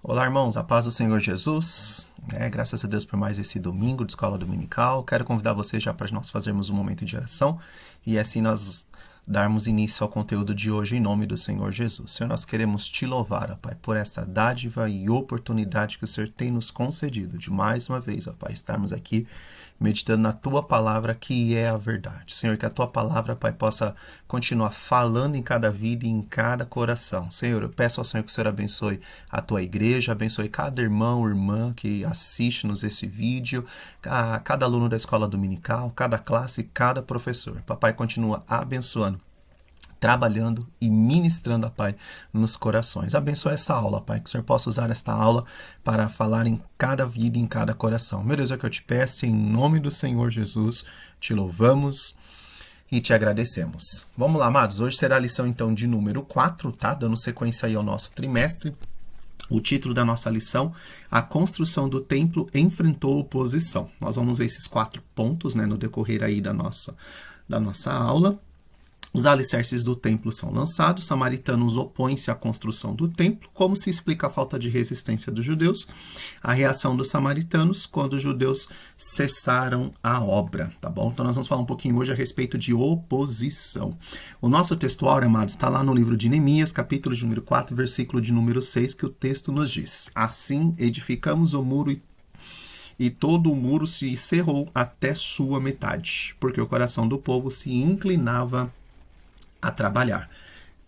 Olá, irmãos, a paz do Senhor Jesus. Graças a Deus por mais esse domingo de escola dominical. Quero convidar você já para nós fazermos um momento de oração e assim nós darmos início ao conteúdo de hoje em nome do Senhor Jesus. Senhor, nós queremos te louvar, ó Pai, por esta dádiva e oportunidade que o Senhor tem nos concedido de mais uma vez, ó Pai, estarmos aqui meditando na Tua Palavra, que é a verdade. Senhor, que a Tua Palavra, Pai, possa continuar falando em cada vida e em cada coração. Senhor, eu peço ao Senhor que o Senhor abençoe a Tua igreja, abençoe cada irmão ou irmã que assiste-nos esse vídeo, cada aluno da escola dominical, cada classe, cada professor. Papai, continua abençoando, trabalhando e ministrando, Pai, nos corações. Abençoa essa aula, Pai, que o Senhor possa usar esta aula para falar em cada vida e em cada coração. Meu Deus, é o que eu te peço, em nome do Senhor Jesus, te louvamos e te agradecemos. Vamos lá, amados, hoje será a lição, então, de número 4, tá? Dando sequência aí ao nosso trimestre. O título da nossa lição, a construção do templo enfrentou oposição. Nós vamos ver esses 4 pontos, né, no decorrer aí da nossa aula. Os alicerces do templo são lançados, os samaritanos opõem-se à construção do templo. Como se explica a falta de resistência dos judeus? A reação dos samaritanos quando os judeus cessaram a obra, tá bom? Então nós vamos falar um pouquinho hoje a respeito de oposição. O nosso textual, amados, está lá no livro de Neemias, capítulo de número 4, versículo de número 6, que o texto nos diz: assim edificamos o muro e todo o muro se cerrou até sua metade, porque o coração do povo se inclinava a trabalhar.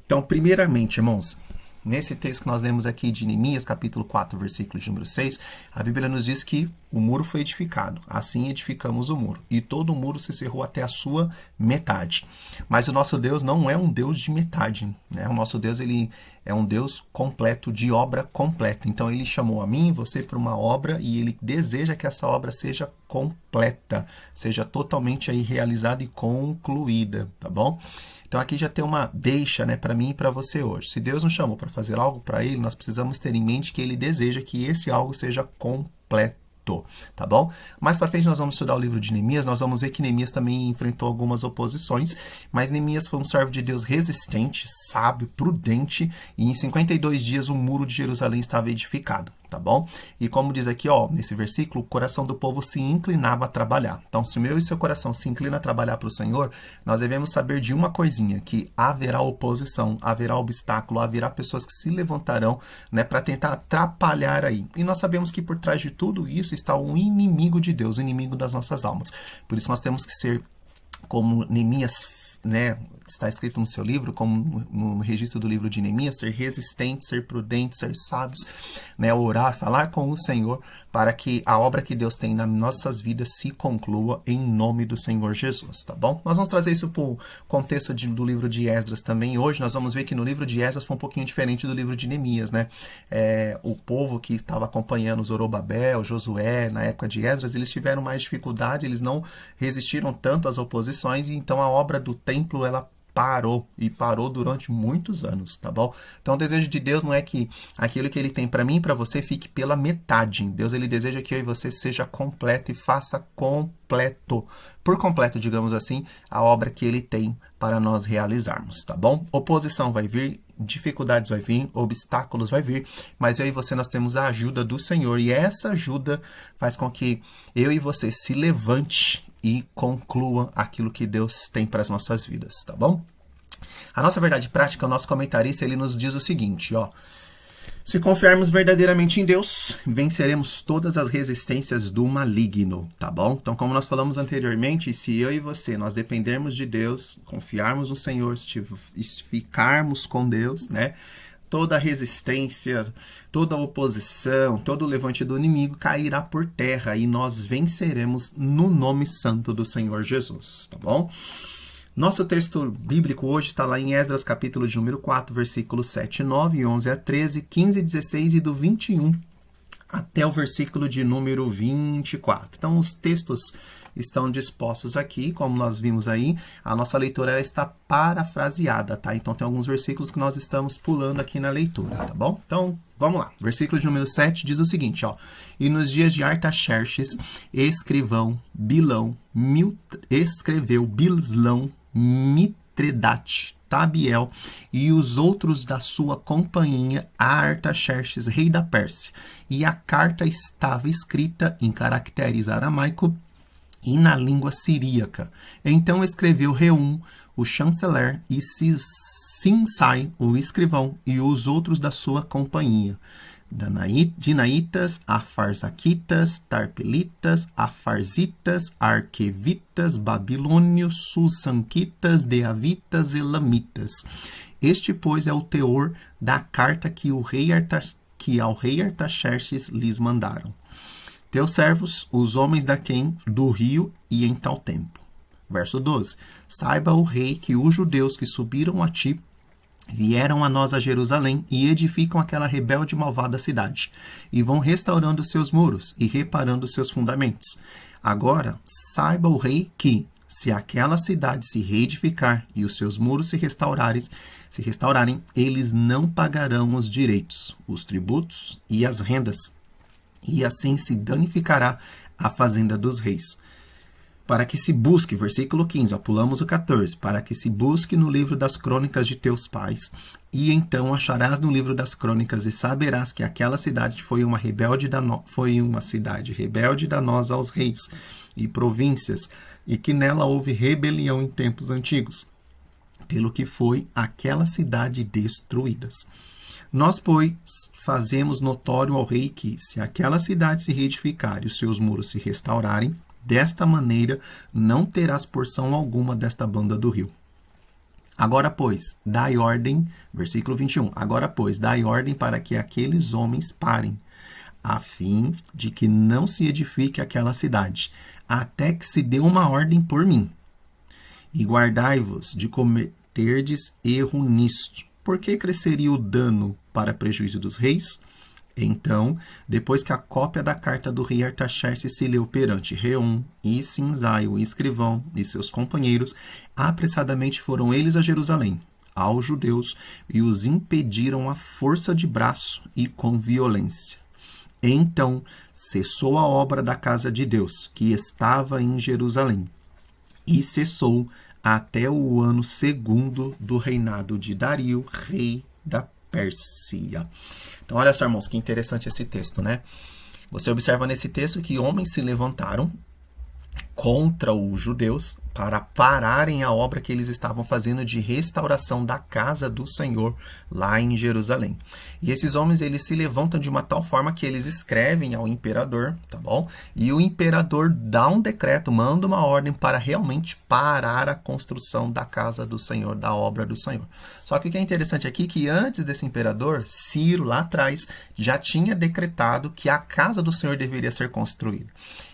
Então, primeiramente, irmãos, nesse texto que nós lemos aqui de Neemias, capítulo 4, versículo de número 6, a Bíblia nos diz que o muro foi edificado. Assim edificamos o muro. E todo o muro se cerrou até a sua metade. Mas o nosso Deus não é um Deus de metade, né? O nosso Deus, ele é um Deus completo, de obra completa. Então, ele chamou a mim e você para uma obra e ele deseja que essa obra seja completa, seja totalmente aí realizada e concluída, tá bom? Então aqui já tem uma deixa, né, para mim e para você hoje. Se Deus nos chamou para fazer algo para Ele, nós precisamos ter em mente que Ele deseja que esse algo seja completo, tá bom? Mais para frente nós vamos estudar o livro de Neemias, nós vamos ver que Neemias também enfrentou algumas oposições, mas Neemias foi um servo de Deus resistente, sábio, prudente, e em 52 dias o muro de Jerusalém estava edificado, tá bom? E como diz aqui, ó, nesse versículo, o coração do povo se inclinava a trabalhar. Então, se o meu e seu coração se inclina a trabalhar para o Senhor, nós devemos saber de uma coisinha, que haverá oposição, haverá obstáculo, haverá pessoas que se levantarão, né, para tentar atrapalhar aí. E nós sabemos que por trás de tudo isso está um inimigo de Deus, o inimigo das nossas almas. Por isso nós temos que ser como Neemias, né, está escrito no seu livro, como no registro do livro de Neemias, ser resistente, ser prudente, ser sábios, né, orar, falar com o Senhor, para que a obra que Deus tem nas nossas vidas se conclua em nome do Senhor Jesus, tá bom? Nós vamos trazer isso para o contexto do livro de Esdras também. Hoje nós vamos ver que no livro de Esdras foi um pouquinho diferente do livro de Neemias, né? O povo que estava acompanhando Zorobabel, Josué, na época de Esdras, eles tiveram mais dificuldade, eles não resistiram tanto às oposições, e então a obra do templo, ela parou durante muitos anos, tá bom? Então o desejo de Deus não é que aquilo que Ele tem para mim e para você fique pela metade. Deus, Ele deseja que eu e você seja completo e faça completo, por completo, digamos assim, a obra que Ele tem para nós realizarmos, tá bom? Oposição vai vir, dificuldades vai vir, obstáculos vai vir, mas eu e você nós temos a ajuda do Senhor, e essa ajuda faz com que eu e você se levante e conclua aquilo que Deus tem para as nossas vidas, tá bom? A nossa verdade prática, o nosso comentarista, ele nos diz o seguinte, ó: se confiarmos verdadeiramente em Deus, venceremos todas as resistências do maligno, tá bom? Então, como nós falamos anteriormente, se eu e você, nós dependermos de Deus, confiarmos no Senhor, ficarmos com Deus, né? Toda resistência, toda oposição, todo o levante do inimigo cairá por terra e nós venceremos no nome santo do Senhor Jesus, tá bom? Nosso texto bíblico hoje está lá em Esdras, capítulo de número 4, versículos 7 e 9, 11 a 13, 15 e 16 e do 21 até o versículo de número 24. Então, os textos estão dispostos aqui, como nós vimos aí. A nossa leitura ela está parafraseada, tá? Então, tem alguns versículos que nós estamos pulando aqui na leitura, tá bom? Então, vamos lá. Versículo de número 7 diz o seguinte, ó: e nos dias de Artaxerxes, escrivão Bilão escreveu Bislão Mitredate Tabiel e os outros da sua companhia a Artaxerxes, rei da Pérsia. E a carta estava escrita em caracteres aramaico e na língua siríaca. Então escreveu Reum, o chanceler, e Simsai, o escrivão, e os outros da sua companhia. Dinaitas, Afarsaquitas, Tarpelitas, Afarzitas, Arquevitas, Babilônios, Susanquitas, Deavitas, Elamitas. Este, pois, é o teor da carta que ao rei Artaxerxes lhes mandaram. Teus servos, os homens daquém, do rio e em tal tempo. Verso 12. Saiba o rei que os judeus que subiram a ti vieram a nós a Jerusalém e edificam aquela rebelde e malvada cidade, e vão restaurando seus muros e reparando seus fundamentos. Agora, saiba o rei que, se aquela cidade se reedificar e os seus muros se restaurarem, eles não pagarão os direitos, os tributos e as rendas, e assim se danificará a fazenda dos reis. Para que se busque, versículo 15, pulamos o 14, para que se busque no livro das crônicas de teus pais, e então acharás no livro das crônicas e saberás que aquela cidade foi uma cidade rebelde e danosa aos reis e províncias, e que nela houve rebelião em tempos antigos, pelo que foi aquela cidade destruídas. Nós, pois, fazemos notório ao rei que, se aquela cidade se reedificar e os seus muros se restaurarem, desta maneira não terás porção alguma desta banda do rio. Agora, pois, dai ordem, versículo 21, agora, pois, dai ordem para que aqueles homens parem, a fim de que não se edifique aquela cidade, até que se dê uma ordem por mim. E guardai-vos de cometerdes erro nisto. Por que cresceria o dano para prejuízo dos reis? Então, depois que a cópia da carta do rei Artaxerxes se leu perante Reum e Simsai, o escrivão, e seus companheiros, apressadamente foram eles a Jerusalém, aos judeus, e os impediram à força de braço e com violência. Então, cessou a obra da casa de Deus, que estava em Jerusalém, e cessou até o ano 2º do reinado de Dario, rei da Pérsia. Então, olha só, irmãos, que interessante esse texto, né? Você observa nesse texto que homens se levantaram contra os judeus para pararem a obra que eles estavam fazendo de restauração da casa do Senhor lá em Jerusalém. E esses homens, eles se levantam de uma tal forma que eles escrevem ao imperador, tá bom? E o imperador dá um decreto, manda uma ordem para realmente parar a construção da casa do Senhor, da obra do Senhor. Só que o que é interessante aqui é que antes desse imperador, Ciro, lá atrás, já tinha decretado que a casa do Senhor deveria ser construída.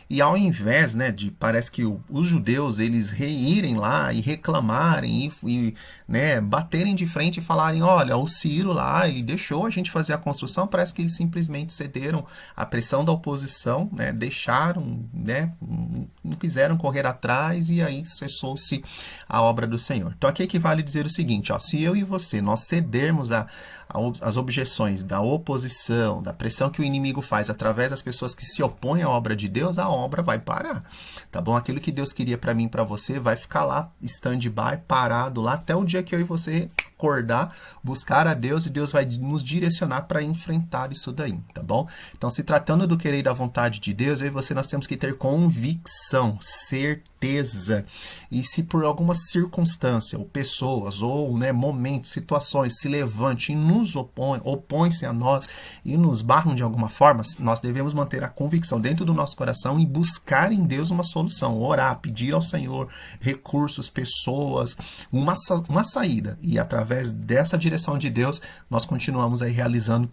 E ao invés, né, parece que os judeus, eles irem lá e reclamarem e né, baterem de frente e falarem, olha, o Ciro lá, ele deixou a gente fazer a construção, parece que eles simplesmente cederam à pressão da oposição, né, deixaram, né, não quiseram correr atrás e aí cessou-se a obra do Senhor. Então aqui equivale dizer o seguinte, ó, se eu e você, nós cedermos as objeções da oposição, da pressão que o inimigo faz através das pessoas que se opõem à obra de Deus, a obra vai parar, tá bom? Aquilo que Deus queria para mim e para você vai ficar lá, stand-by, parado lá, até o dia que eu e você acordar, buscar a Deus e Deus vai nos direcionar para enfrentar isso daí, tá bom? Então, se tratando do querer e da vontade de Deus, eu e você, nós temos que ter convicção, certeza. E se por alguma circunstância, ou pessoas, ou né, momentos, situações se levantem e nos opõem-se a nós e nos barram de alguma forma, nós devemos manter a convicção dentro do nosso coração e buscar em Deus uma solução, orar, pedir ao Senhor recursos, pessoas, uma saída. E através dessa direção de Deus, nós continuamos aí realizando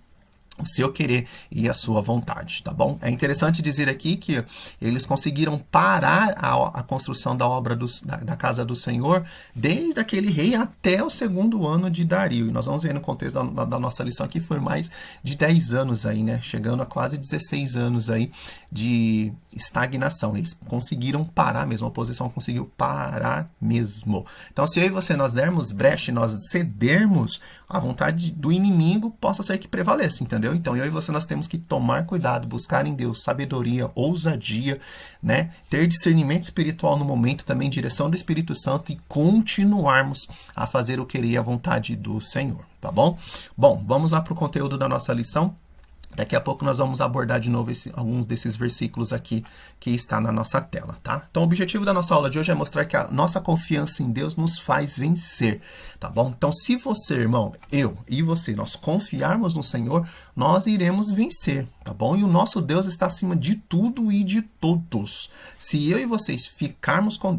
o seu querer e a sua vontade, tá bom? É interessante dizer aqui que eles conseguiram parar a construção da obra da casa do Senhor desde aquele rei até o 2º ano de Dario. E nós vamos ver no contexto da nossa lição aqui, foi mais de 10 anos aí, né? Chegando a quase 16 anos aí de estagnação. Eles conseguiram parar mesmo, a oposição conseguiu parar mesmo. Então, se eu e você nós dermos brecha, nós cedermos, a vontade do inimigo possa ser que prevaleça, entendeu? Então, eu e você nós temos que tomar cuidado, buscar em Deus sabedoria, ousadia, né? Ter discernimento espiritual no momento, também direção do Espírito Santo e continuarmos a fazer o querer e a vontade do Senhor, tá bom? Bom, vamos lá para o conteúdo da nossa lição. Daqui a pouco nós vamos abordar de novo alguns desses versículos aqui que está na nossa tela, tá? Então, o objetivo da nossa aula de hoje é mostrar que a nossa confiança em Deus nos faz vencer, tá bom? Então, se você, irmão, eu e você, nós confiarmos no Senhor, nós iremos vencer, tá bom? E o nosso Deus está acima de tudo e de todos. Se eu e você ficarmos com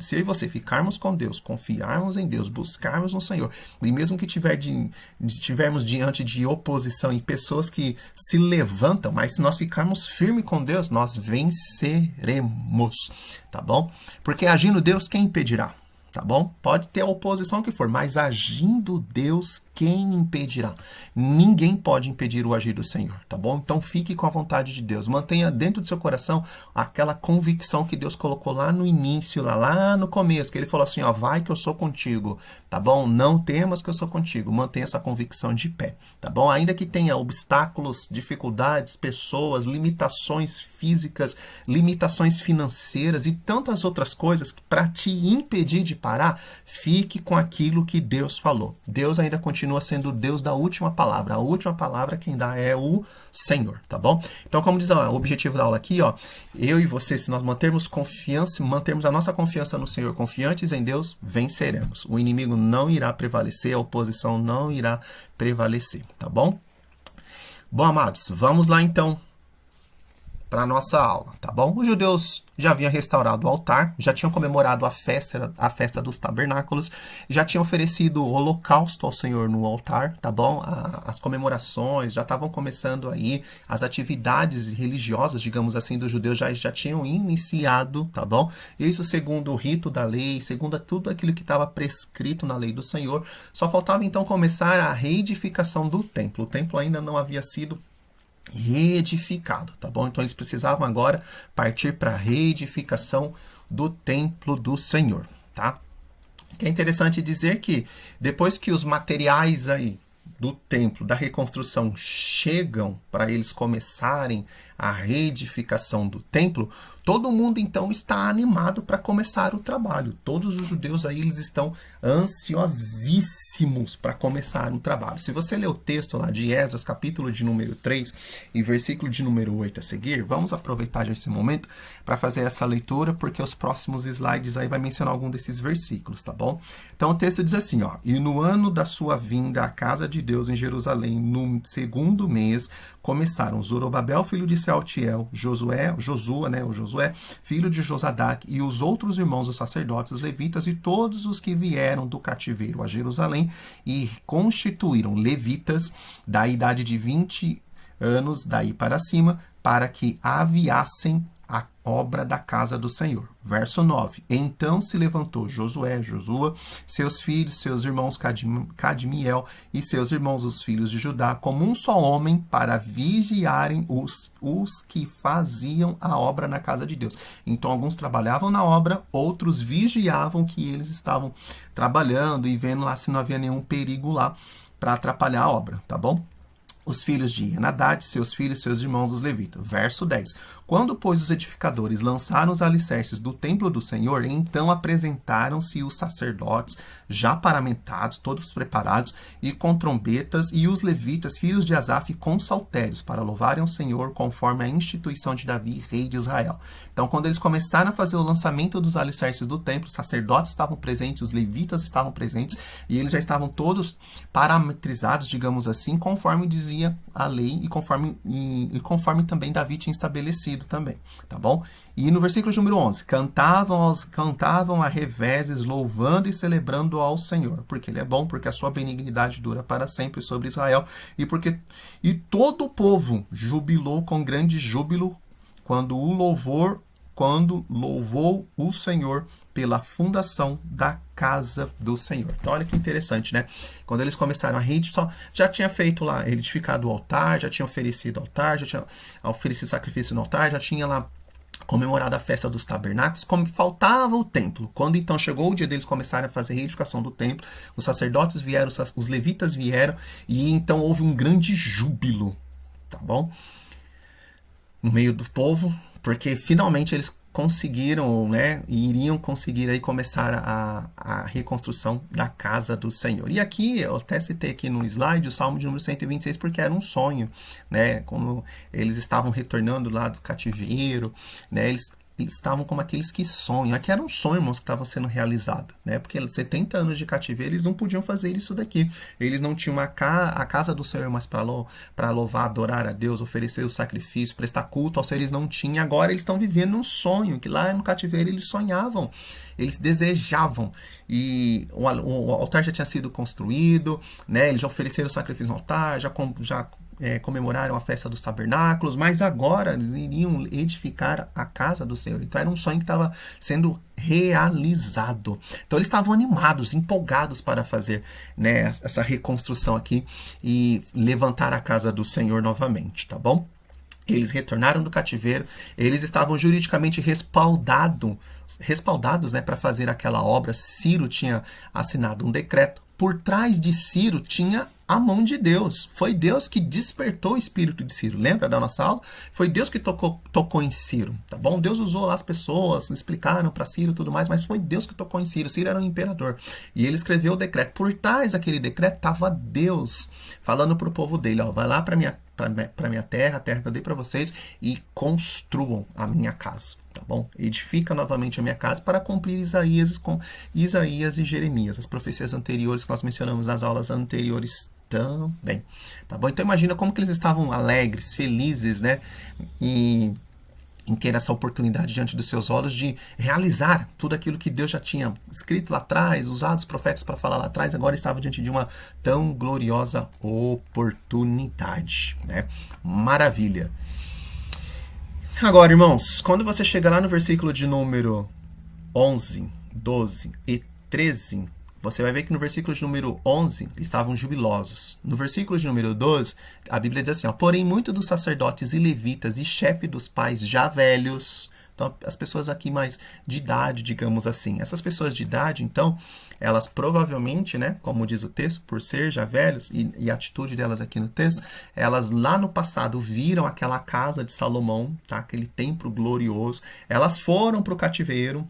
Deus, confiarmos em Deus, buscarmos no Senhor, e mesmo que estivermos diante de oposição e pessoas que se levantam, mas se nós ficarmos firmes com Deus, nós venceremos, tá bom? Porque agindo Deus, quem impedirá? Tá bom? Pode ter a oposição que for, mas agindo Deus, quem impedirá? Ninguém pode impedir o agir do Senhor, tá bom? Então fique com a vontade de Deus. Mantenha dentro do seu coração aquela convicção que Deus colocou lá no início, lá no começo, que ele falou assim, ó, vai que eu sou contigo, tá bom? Não temas que eu sou contigo. Mantenha essa convicção de pé, tá bom? Ainda que tenha obstáculos, dificuldades, pessoas, limitações físicas, limitações financeiras e tantas outras coisas para te impedir de parar, fique com aquilo que Deus falou. Deus ainda continua sendo o Deus da última palavra. A última palavra quem dá é o Senhor, tá bom? Então, como diz o objetivo da aula aqui, ó, eu e você, se nós mantermos a nossa confiança no Senhor, confiantes em Deus, venceremos. O inimigo não irá prevalecer, a oposição não irá prevalecer, tá bom? Bom, amados, vamos lá então para a nossa aula, tá bom? Os judeus já haviam restaurado o altar, já tinham comemorado a festa dos tabernáculos, já tinham oferecido holocausto ao Senhor no altar, tá bom? As comemorações já estavam começando aí, as atividades religiosas, digamos assim, dos judeus já tinham iniciado, tá bom? Isso segundo o rito da lei, segundo tudo aquilo que estava prescrito na lei do Senhor. Só faltava então começar a reedificação do templo. O templo ainda não havia sido reedificado, tá bom? Então eles precisavam agora partir para a reedificação do templo do Senhor, tá? Que é interessante dizer que depois que os materiais aí do templo, da reconstrução chegam para eles começarem a reedificação do templo, todo mundo então está animado para começar o trabalho. Todos os judeus aí eles estão ansiosíssimos para começar o trabalho. Se você ler o texto lá de Esdras, capítulo de número 3 e versículo de número 8 a seguir, vamos aproveitar já esse momento para fazer essa leitura, porque os próximos slides aí vai mencionar algum desses versículos, tá bom? Então o texto diz assim, ó, e no ano da sua vinda à casa de Deus em Jerusalém, no segundo mês, começaram Zorobabel, filho de Sealtiel, Josué, filho de Josadac, e os outros irmãos, os sacerdotes, os levitas e todos os que vieram do cativeiro a Jerusalém e constituíram levitas da idade de 20 anos daí para cima, para que aviassem a obra da casa do Senhor. Verso 9. Então se levantou Josua, seus filhos, seus irmãos Cadmiel e seus irmãos os filhos de Judá, como um só homem, para vigiarem os que faziam a obra na casa de Deus. Então alguns trabalhavam na obra, outros vigiavam que eles estavam trabalhando e vendo lá se não havia nenhum perigo lá para atrapalhar a obra, tá bom? Os filhos de Henadad, seus filhos, seus irmãos, os levitas. Verso 10. Quando, pois, os edificadores lançaram os alicerces do templo do Senhor, então apresentaram-se os sacerdotes, já paramentados, todos preparados, e com trombetas, e os levitas, filhos de Asaf, com saltérios, para louvarem ao Senhor, conforme a instituição de Davi, rei de Israel. Então, quando eles começaram a fazer o lançamento dos alicerces do templo, os sacerdotes estavam presentes, os levitas estavam presentes, e eles já estavam todos parametrizados, digamos assim, conforme dizia a lei e conforme também Davi tinha estabelecido também, tá bom? E no versículo de número 11, cantavam a reveses, louvando e celebrando ao Senhor, porque Ele é bom, porque a sua benignidade dura para sempre sobre Israel, e todo o povo jubilou com grande júbilo quando louvou o Senhor pela fundação da casa do Senhor. Então, olha que interessante, né? Quando eles começaram a reedificar, já tinha feito lá, edificado o altar, já tinha oferecido altar, já tinha oferecido sacrifício no altar, já tinha lá comemorada a festa dos tabernáculos, como faltava o templo. Quando então chegou o dia deles começarem a fazer a reedificação do templo, os sacerdotes vieram, os levitas vieram, e então houve um grande júbilo, tá bom? No meio do povo, porque finalmente eles conseguiram, né, e iriam conseguir aí começar a reconstrução da casa do Senhor. E aqui, eu até citei aqui no slide o Salmo de número 126, porque era um sonho, né, como eles estavam retornando lá do cativeiro, né, eles estavam como aqueles que sonham. Aqui era um sonho, irmãos, que estava sendo realizado, né? Porque 70 anos de cativeiro, eles não podiam fazer isso daqui. Eles não tinham a casa do Senhor mais para louvar, adorar a Deus, oferecer o sacrifício, prestar culto ao Senhor, eles não tinham. Agora eles estão vivendo um sonho, que lá no cativeiro eles sonhavam, eles desejavam. E o altar já tinha sido construído, né? Eles já ofereceram o sacrifício no altar, já comemoraram a festa dos tabernáculos, mas agora eles iriam edificar a casa do Senhor. Então era um sonho que estava sendo realizado. Então eles estavam animados, empolgados para fazer, né, essa reconstrução aqui e levantar a casa do Senhor novamente, tá bom? Eles retornaram do cativeiro, eles estavam juridicamente respaldados, né, para fazer aquela obra. Ciro tinha assinado um decreto. Por trás de Ciro tinha a mão de Deus. Foi Deus que despertou o espírito de Ciro. Lembra da nossa aula? Foi Deus que tocou em Ciro, tá bom? Deus usou lá as pessoas, explicaram para Ciro e tudo mais, mas foi Deus que tocou em Ciro. Ciro era um imperador. E ele escreveu o decreto. Por trás daquele decreto estava Deus falando para o povo dele, ó, vai lá para minha terra, a terra que eu dei para vocês, e construam a minha casa, tá bom? Edifica novamente a minha casa para cumprir Isaías e Jeremias, as profecias anteriores que nós mencionamos nas aulas anteriores também, tá bom? Então imagina como que eles estavam alegres, felizes, né? Em ter essa oportunidade diante dos seus olhos de realizar tudo aquilo que Deus já tinha escrito lá atrás, usado os profetas para falar lá atrás, agora estava diante de uma tão gloriosa oportunidade, né? Maravilha! Agora, irmãos, quando você chega lá no versículo de número 11, 12 e 13, você vai ver que no versículo de número 11 estavam jubilosos. No versículo de número 12, a Bíblia diz assim, ó, porém muitos dos sacerdotes e levitas e chefe dos pais já velhos, então as pessoas aqui mais de idade, digamos assim, essas pessoas de idade, então, elas provavelmente, né, como diz o texto, por ser já velhos, e a atitude delas aqui no texto, elas lá no passado viram aquela casa de Salomão, tá, aquele templo glorioso, elas foram para o cativeiro,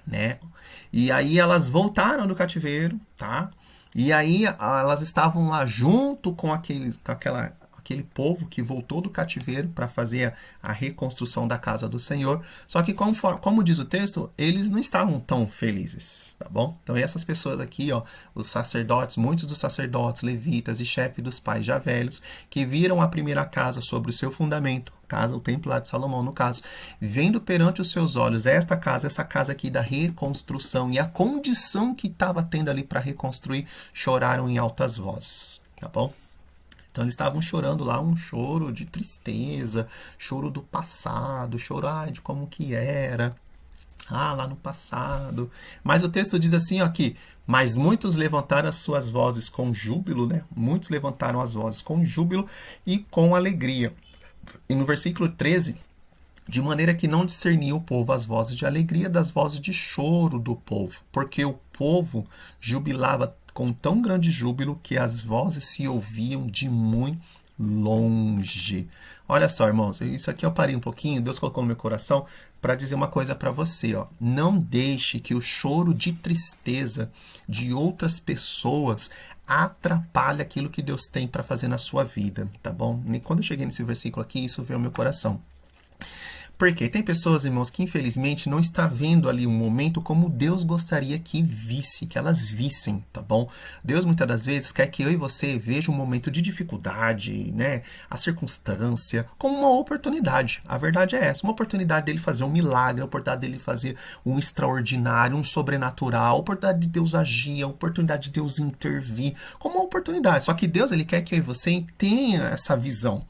né? E aí elas voltaram do cativeiro, tá? E aí elas estavam lá junto com aquele povo que voltou do cativeiro para fazer a reconstrução da casa do Senhor. Só que, como diz o texto, eles não estavam tão felizes, tá bom? Então essas pessoas aqui, ó, os sacerdotes, muitos dos sacerdotes, levitas e chefes dos pais já velhos, que viram a primeira casa sobre o seu fundamento, o templo lá de Salomão, no caso, vendo perante os seus olhos essa casa aqui da reconstrução e a condição que estava tendo ali para reconstruir, choraram em altas vozes, tá bom? Então eles estavam chorando lá, um choro de tristeza, choro do passado, choro de como que era, lá no passado. Mas o texto diz assim, ó, aqui, mas muitos levantaram as suas vozes com júbilo, né? Muitos levantaram as vozes com júbilo e com alegria. E no versículo 13, de maneira que não discernia o povo as vozes de alegria das vozes de choro do povo, porque o povo jubilava com tão grande júbilo que as vozes se ouviam de muito longe. Olha só, irmãos, isso aqui eu parei um pouquinho, Deus colocou no meu coração para dizer uma coisa para você, ó. Não deixe que o choro de tristeza de outras pessoas atrapalhe aquilo que Deus tem para fazer na sua vida, tá bom? E quando eu cheguei nesse versículo aqui, isso veio ao meu coração. Porque tem pessoas, irmãos, que infelizmente não está vendo ali um momento como Deus gostaria que visse, que elas vissem, tá bom? Deus muitas das vezes quer que eu e você veja um momento de dificuldade, né? A circunstância, como uma oportunidade. A verdade é essa, uma oportunidade dele fazer um milagre, a oportunidade dele fazer um extraordinário, um sobrenatural, a oportunidade de Deus agir, a oportunidade de Deus intervir, como uma oportunidade. Só que Deus, ele quer que eu e você tenha essa visão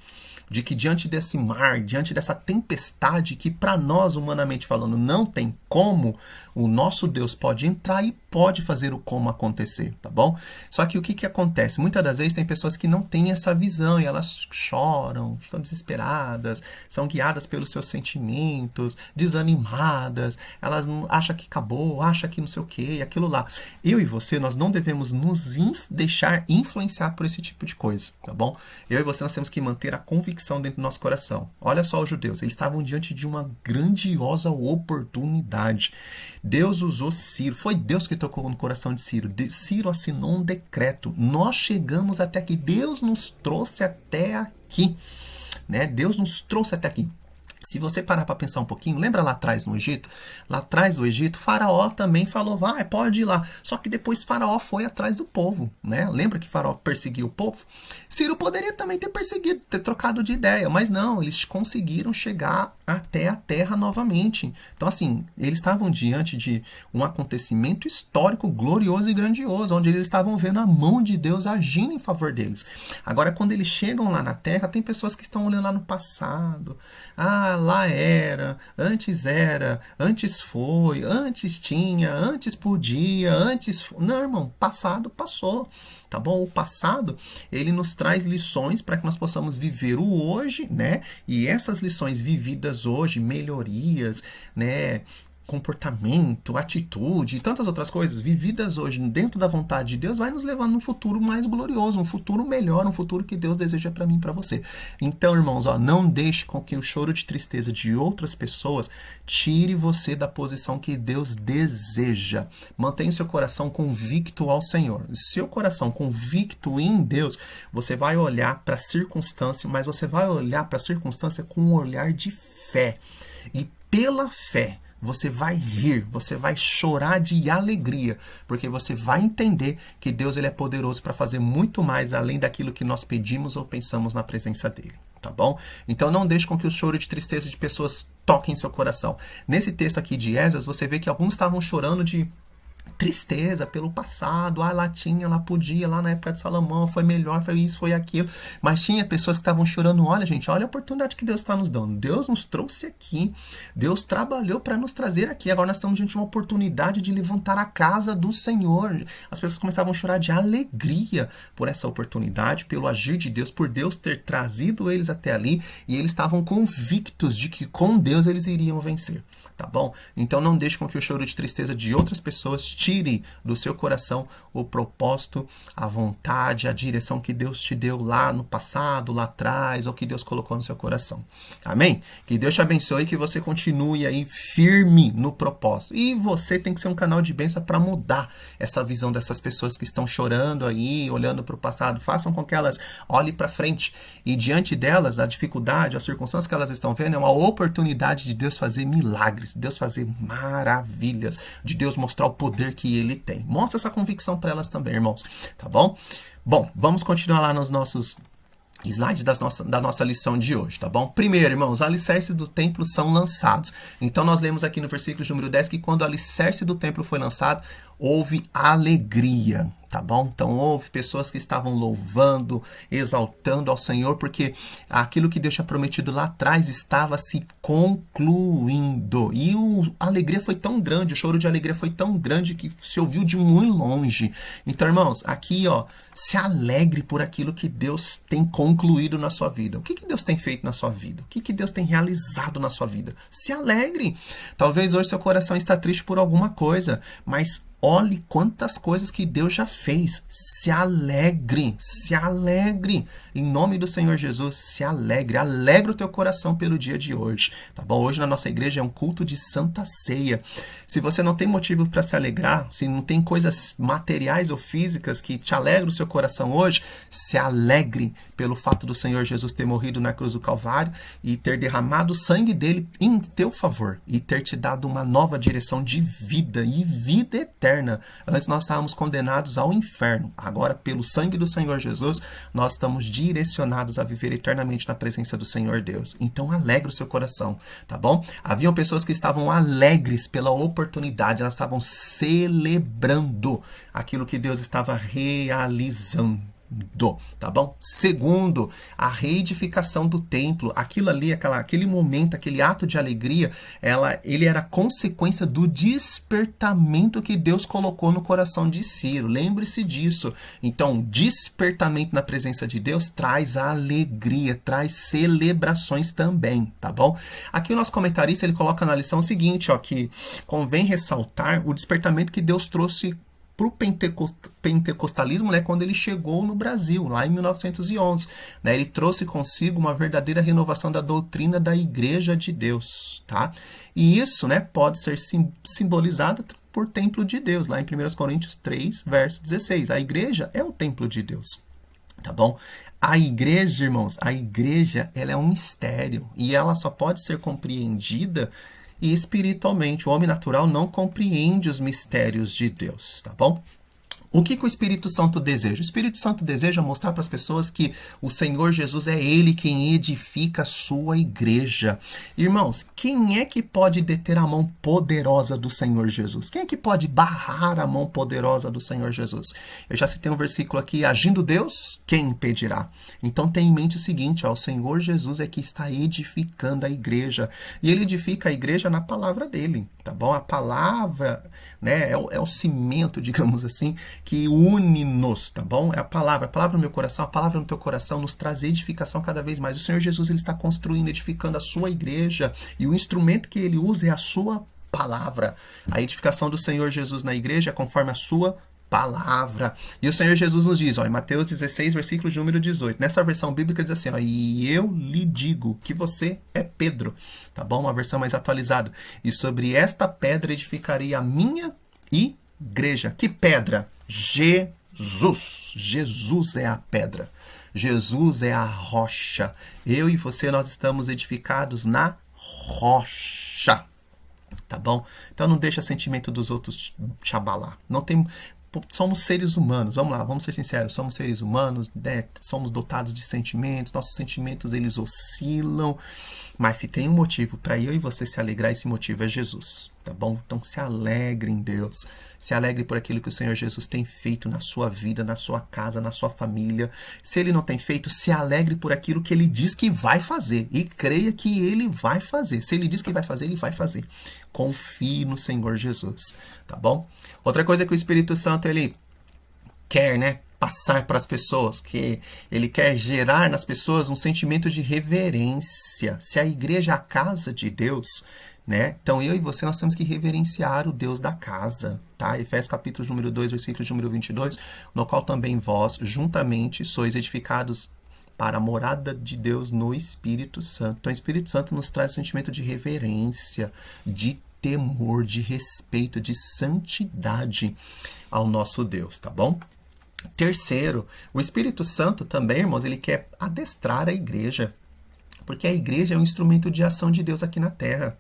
de que diante desse mar, diante dessa tempestade que para nós, humanamente falando, não tem como, o nosso Deus pode entrar e pode fazer o como acontecer, tá bom? Só que o que acontece? Muitas das vezes tem pessoas que não têm essa visão e elas choram, ficam desesperadas, são guiadas pelos seus sentimentos, desanimadas, elas acham que acabou, acham que não sei o que, aquilo lá. Eu e você, nós não devemos nos deixar influenciar por esse tipo de coisa, tá bom? Eu e você, nós temos que manter a convicção dentro do nosso coração. Olha só os judeus, eles estavam diante de uma grandiosa oportunidade. Deus usou Ciro, foi Deus que tocou no coração de Ciro. Ciro assinou um decreto. Nós chegamos até aqui, Deus nos trouxe até aqui, né? Deus nos trouxe até aqui. Se você parar para pensar um pouquinho, lembra lá atrás no Egito? Lá atrás do Egito, Faraó também falou, vai, pode ir lá. Só que depois Faraó foi atrás do povo, né? Lembra que Faraó perseguiu o povo? Ciro poderia também ter perseguido, ter trocado de ideia, mas não, eles conseguiram chegar até a terra novamente. Então, assim, eles estavam diante de um acontecimento histórico glorioso e grandioso, onde eles estavam vendo a mão de Deus agindo em favor deles. Agora, quando eles chegam lá na terra, tem pessoas que estão olhando lá no passado. Ah, lá era, antes foi, antes tinha, antes podia, antes... Não, irmão, passado passou, tá bom? O passado, ele nos traz lições para que nós possamos viver o hoje, né? E essas lições vividas hoje, melhorias, né? Comportamento, atitude e tantas outras coisas vividas hoje dentro da vontade de Deus vai nos levando num futuro mais glorioso, um futuro melhor, um futuro que Deus deseja para mim e para você. Então, irmãos, não deixe com que o choro de tristeza de outras pessoas tire você da posição que Deus deseja. Mantenha o seu coração convicto ao Senhor. Seu coração convicto em Deus, você vai olhar para a circunstância, mas você vai olhar para a circunstância com um olhar de fé. E pela fé, você vai rir, você vai chorar de alegria, porque você vai entender que Deus ele é poderoso para fazer muito mais além daquilo que nós pedimos ou pensamos na presença dele, tá bom? Então não deixe com que o choro de tristeza de pessoas toque em seu coração. Nesse texto aqui de Esdras, você vê que alguns estavam chorando de tristeza pelo passado, lá tinha, lá podia, lá na época de Salomão foi melhor, foi isso, foi aquilo, mas tinha pessoas que estavam chorando, olha gente, olha a oportunidade que Deus está nos dando, Deus nos trouxe aqui, Deus trabalhou para nos trazer aqui, agora nós estamos diante de uma oportunidade de levantar a casa do Senhor. As pessoas começavam a chorar de alegria por essa oportunidade, pelo agir de Deus, por Deus ter trazido eles até ali, e eles estavam convictos de que com Deus eles iriam vencer, tá bom? Então não deixe com que o choro de tristeza de outras pessoas tire do seu coração o propósito, a vontade, a direção que Deus te deu lá no passado, lá atrás, ou que Deus colocou no seu coração. Amém? Que Deus te abençoe e que você continue aí firme no propósito. E você tem que ser um canal de bênção para mudar essa visão dessas pessoas que estão chorando aí, olhando para o passado. Façam com que elas olhem para frente e diante delas, a dificuldade, a circunstância que elas estão vendo é uma oportunidade de Deus fazer milagres, Deus fazer maravilhas, de Deus mostrar o poder que Ele tem. Mostra essa convicção para elas também, irmãos, tá bom? Bom, vamos continuar lá nos nossos slides da nossa lição de hoje, tá bom? Primeiro, irmãos, os alicerces do templo são lançados. Então, nós lemos aqui no versículo número 10 que quando o alicerce do templo foi lançado, houve alegria, tá bom? Então, houve pessoas que estavam louvando, exaltando ao Senhor, porque aquilo que Deus tinha prometido lá atrás estava se concluindo. E a alegria foi tão grande, o choro de alegria foi tão grande que se ouviu de muito longe. Então, irmãos, aqui, ó, se alegre por aquilo que Deus tem concluído na sua vida. O que Deus tem feito na sua vida? O que Deus tem realizado na sua vida? Se alegre. Talvez hoje seu coração está triste por alguma coisa, mas olhe quantas coisas que Deus já fez. Se alegre, se alegre. Em nome do Senhor Jesus, se alegre. Alegra o teu coração pelo dia de hoje, tá bom? Hoje na nossa igreja é um culto de Santa Ceia. Se você não tem motivo para se alegrar, se não tem coisas materiais ou físicas que te alegram o seu coração hoje, se alegre pelo fato do Senhor Jesus ter morrido na cruz do Calvário e ter derramado o sangue dele em teu favor e ter te dado uma nova direção de vida e vida eterna. Antes nós estávamos condenados ao inferno. Agora, pelo sangue do Senhor Jesus, nós estamos direcionados a viver eternamente na presença do Senhor Deus. Então, alegre o seu coração, tá bom? Haviam pessoas que estavam alegres pela oportunidade, elas estavam celebrando aquilo que Deus estava realizando. Tá bom? Segundo, a reedificação do templo, aquilo ali, aquele momento, aquele ato de alegria, ele era consequência do despertamento que Deus colocou no coração de Ciro. Lembre-se disso. Então, despertamento na presença de Deus traz alegria, traz celebrações também, tá bom? Aqui o nosso comentarista, ele coloca na lição o seguinte, ó, que convém ressaltar o despertamento que Deus trouxe para o pentecostalismo, né, quando ele chegou no Brasil, lá em 1911. Né, ele trouxe consigo uma verdadeira renovação da doutrina da Igreja de Deus. Tá? E isso, né, pode ser simbolizado por templo de Deus, lá em 1 Coríntios 3, verso 16. A igreja é o templo de Deus. Tá bom? A igreja, irmãos, ela é um mistério e ela só pode ser compreendida e espiritualmente. O homem natural não compreende os mistérios de Deus, tá bom? O que o Espírito Santo deseja? O Espírito Santo deseja mostrar para as pessoas que o Senhor Jesus é Ele quem edifica a sua igreja. Irmãos, quem é que pode deter a mão poderosa do Senhor Jesus? Quem é que pode barrar a mão poderosa do Senhor Jesus? Eu já citei um versículo aqui, agindo Deus, quem impedirá? Então tenha em mente o seguinte, ó, o Senhor Jesus é que está edificando a igreja. E Ele edifica a igreja na palavra dEle, tá bom? A palavra, né, é o cimento, digamos assim, que une-nos, tá bom? É a palavra no meu coração, a palavra no teu coração nos traz edificação cada vez mais. O Senhor Jesus, ele está construindo, edificando a sua igreja, e o instrumento que ele usa é a sua palavra. A edificação do Senhor Jesus na igreja é conforme a sua palavra. E o Senhor Jesus nos diz, ó, em Mateus 16, versículo de número 18. Nessa versão bíblica diz assim, ó, e eu lhe digo que você é Pedro, tá bom? Uma versão mais atualizada. E sobre esta pedra edificarei a minha igreja. Que pedra? Jesus. Jesus é a pedra. Jesus é a rocha. Eu e você, nós estamos edificados na rocha. Tá bom? Então não deixa sentimento dos outros te abalar. Não tem... Somos seres humanos, vamos lá, vamos ser sinceros, somos seres humanos, né? Somos dotados de sentimentos, nossos sentimentos eles oscilam, mas se tem um motivo para eu e você se alegrar, esse motivo é Jesus, tá bom? Então se alegre em Deus, se alegre por aquilo que o Senhor Jesus tem feito na sua vida, na sua casa, na sua família. Se Ele não tem feito, se alegre por aquilo que Ele diz que vai fazer e creia que Ele vai fazer. Se Ele diz que vai fazer, Ele vai fazer. Confie no Senhor Jesus, tá bom? Outra coisa que o Espírito Santo, ele quer, né, passar para as pessoas, que ele quer gerar nas pessoas um sentimento de reverência. Se a igreja é a casa de Deus, né, então eu e você, nós temos que reverenciar o Deus da casa, tá? Efésios capítulo número 2, versículo número 22, no qual também vós, juntamente, sois edificados para a morada de Deus no Espírito Santo. Então, o Espírito Santo nos traz um sentimento de reverência, de temor, de respeito, de santidade ao nosso Deus, tá bom? Terceiro, o Espírito Santo também, irmãos, ele quer adestrar a igreja, porque a igreja é um instrumento de ação de Deus aqui na terra.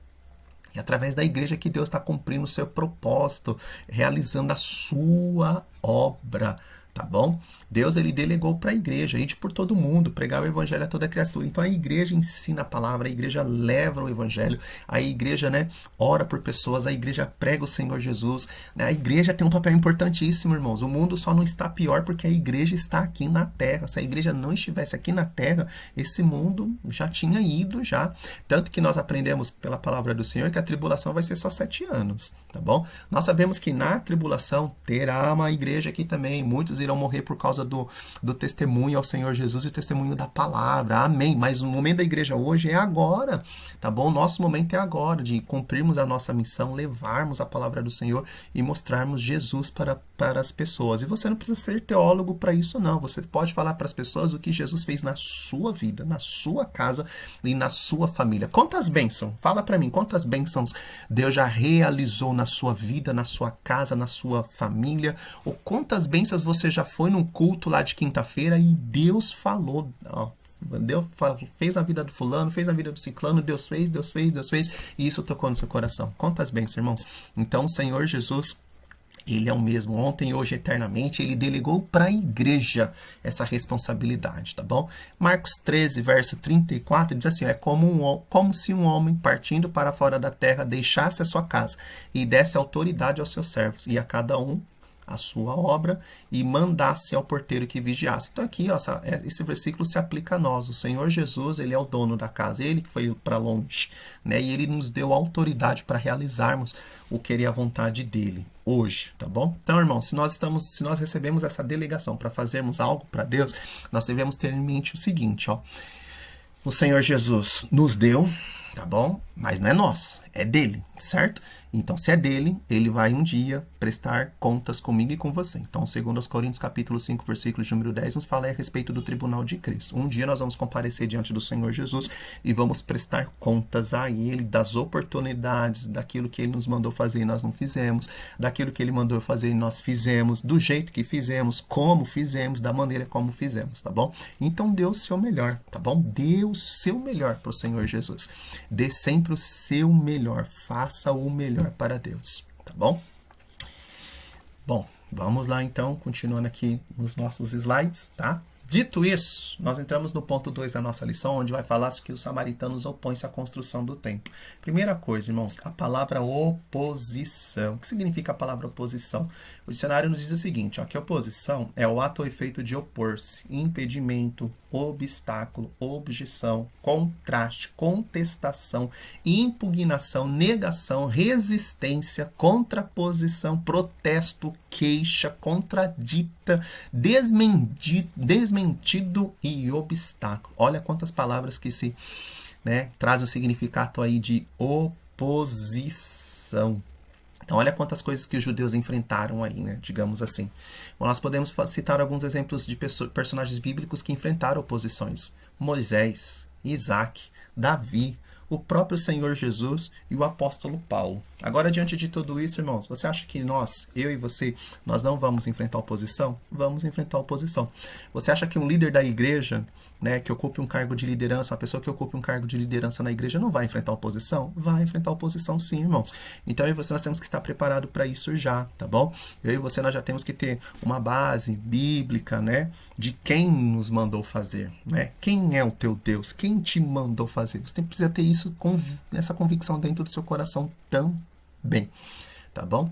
É através da igreja que Deus está cumprindo o seu propósito, realizando a sua obra, tá bom? Deus, ele delegou para a igreja, ir por todo mundo, pregar o evangelho a toda criatura. Então a igreja ensina a palavra, a igreja leva o evangelho, a igreja, né, ora por pessoas, a igreja prega o Senhor Jesus, né? A igreja tem um papel importantíssimo, irmãos. O mundo só não está pior porque a igreja está aqui na terra. Se a igreja não estivesse aqui na terra, esse mundo já tinha ido já. Tanto que nós aprendemos pela palavra do Senhor que a tribulação vai ser só 7 anos, tá bom? Nós sabemos que na tribulação terá uma igreja aqui também, muitos irão morrer por causa do testemunho ao Senhor Jesus e o testemunho da palavra, amém, mas o momento da igreja hoje é agora, tá bom? Nosso momento é agora, de cumprirmos a nossa missão, levarmos a palavra do Senhor e mostrarmos Jesus para as pessoas, e você não precisa ser teólogo para isso não, você pode falar para as pessoas o que Jesus fez na sua vida, na sua casa e na sua família. Quantas bênçãos, fala para mim, quantas bênçãos Deus já realizou na sua vida, na sua casa, na sua família, ou quantas bênçãos você já foi num culto lá de quinta-feira e Deus falou, ó, Deus fez a vida do fulano, fez a vida do ciclano, Deus fez, e isso tocou no seu coração. Quantas bênçãos, irmãos? Então, o Senhor Jesus, ele é o mesmo ontem, hoje, eternamente. Ele delegou para a igreja essa responsabilidade, tá bom? Marcos 13, verso 34, diz assim, é como se um homem partindo para fora da terra deixasse a sua casa e desse autoridade aos seus servos, e a cada um a sua obra e mandasse ao porteiro que vigiasse. Então aqui, ó, esse versículo se aplica a nós. O Senhor Jesus, ele é o dono da casa, ele que foi para longe, né? E ele nos deu autoridade para realizarmos o querer a vontade dele hoje, tá bom? Então, irmão, se nós recebemos essa delegação para fazermos algo para Deus, nós devemos ter em mente o seguinte, ó. O Senhor Jesus nos deu, tá bom? Mas não é nosso, é dele, certo? Então, se é dele, ele vai um dia prestar contas comigo e com você. Então, segundo aos Coríntios, capítulo 5, versículo de número 10, nos fala a respeito do tribunal de Cristo. Um dia nós vamos comparecer diante do Senhor Jesus e vamos prestar contas a ele das oportunidades, daquilo que ele nos mandou fazer e nós não fizemos, daquilo que ele mandou fazer e nós fizemos, do jeito que fizemos, como fizemos, da maneira como fizemos, tá bom? Então, dê o seu melhor, tá bom? Dê o seu melhor para o Senhor Jesus. Dê sempre o seu melhor, faça o melhor para Deus, tá bom? Bom, vamos lá então, continuando aqui nos nossos slides, tá? Dito isso, nós entramos no ponto 2 da nossa lição, onde vai falar que os samaritanos opõem-se à construção do templo. Primeira coisa, irmãos, a palavra oposição. O que significa a palavra oposição? O dicionário nos diz o seguinte, ó, que oposição é o ato ou efeito de opor-se, impedimento, obstáculo, objeção, contraste, contestação, impugnação, negação, resistência, contraposição, protesto, queixa, contradita, desmentido e obstáculo. Olha quantas palavras que se, né, trazem o significado aí de oposição. Então, olha quantas coisas que os judeus enfrentaram aí, né? Digamos assim. Bom, nós podemos citar alguns exemplos de personagens bíblicos que enfrentaram oposições. Moisés, Isaac, Davi, o próprio Senhor Jesus e o apóstolo Paulo. Agora, diante de tudo isso, irmãos, você acha que eu e você, nós não vamos enfrentar oposição? Vamos enfrentar oposição. Você acha que um líder da igreja, né, que ocupe um cargo de liderança, uma pessoa que ocupe um cargo de liderança na igreja não vai enfrentar oposição? Vai enfrentar oposição sim, irmãos. Então eu e você, nós temos que estar preparados para isso já, tá bom? Eu e você, nós já temos que ter uma base bíblica, né, de quem nos mandou fazer, né? Quem é o teu Deus? Quem te mandou fazer? Você precisa ter isso, essa convicção dentro do seu coração também, tá bom?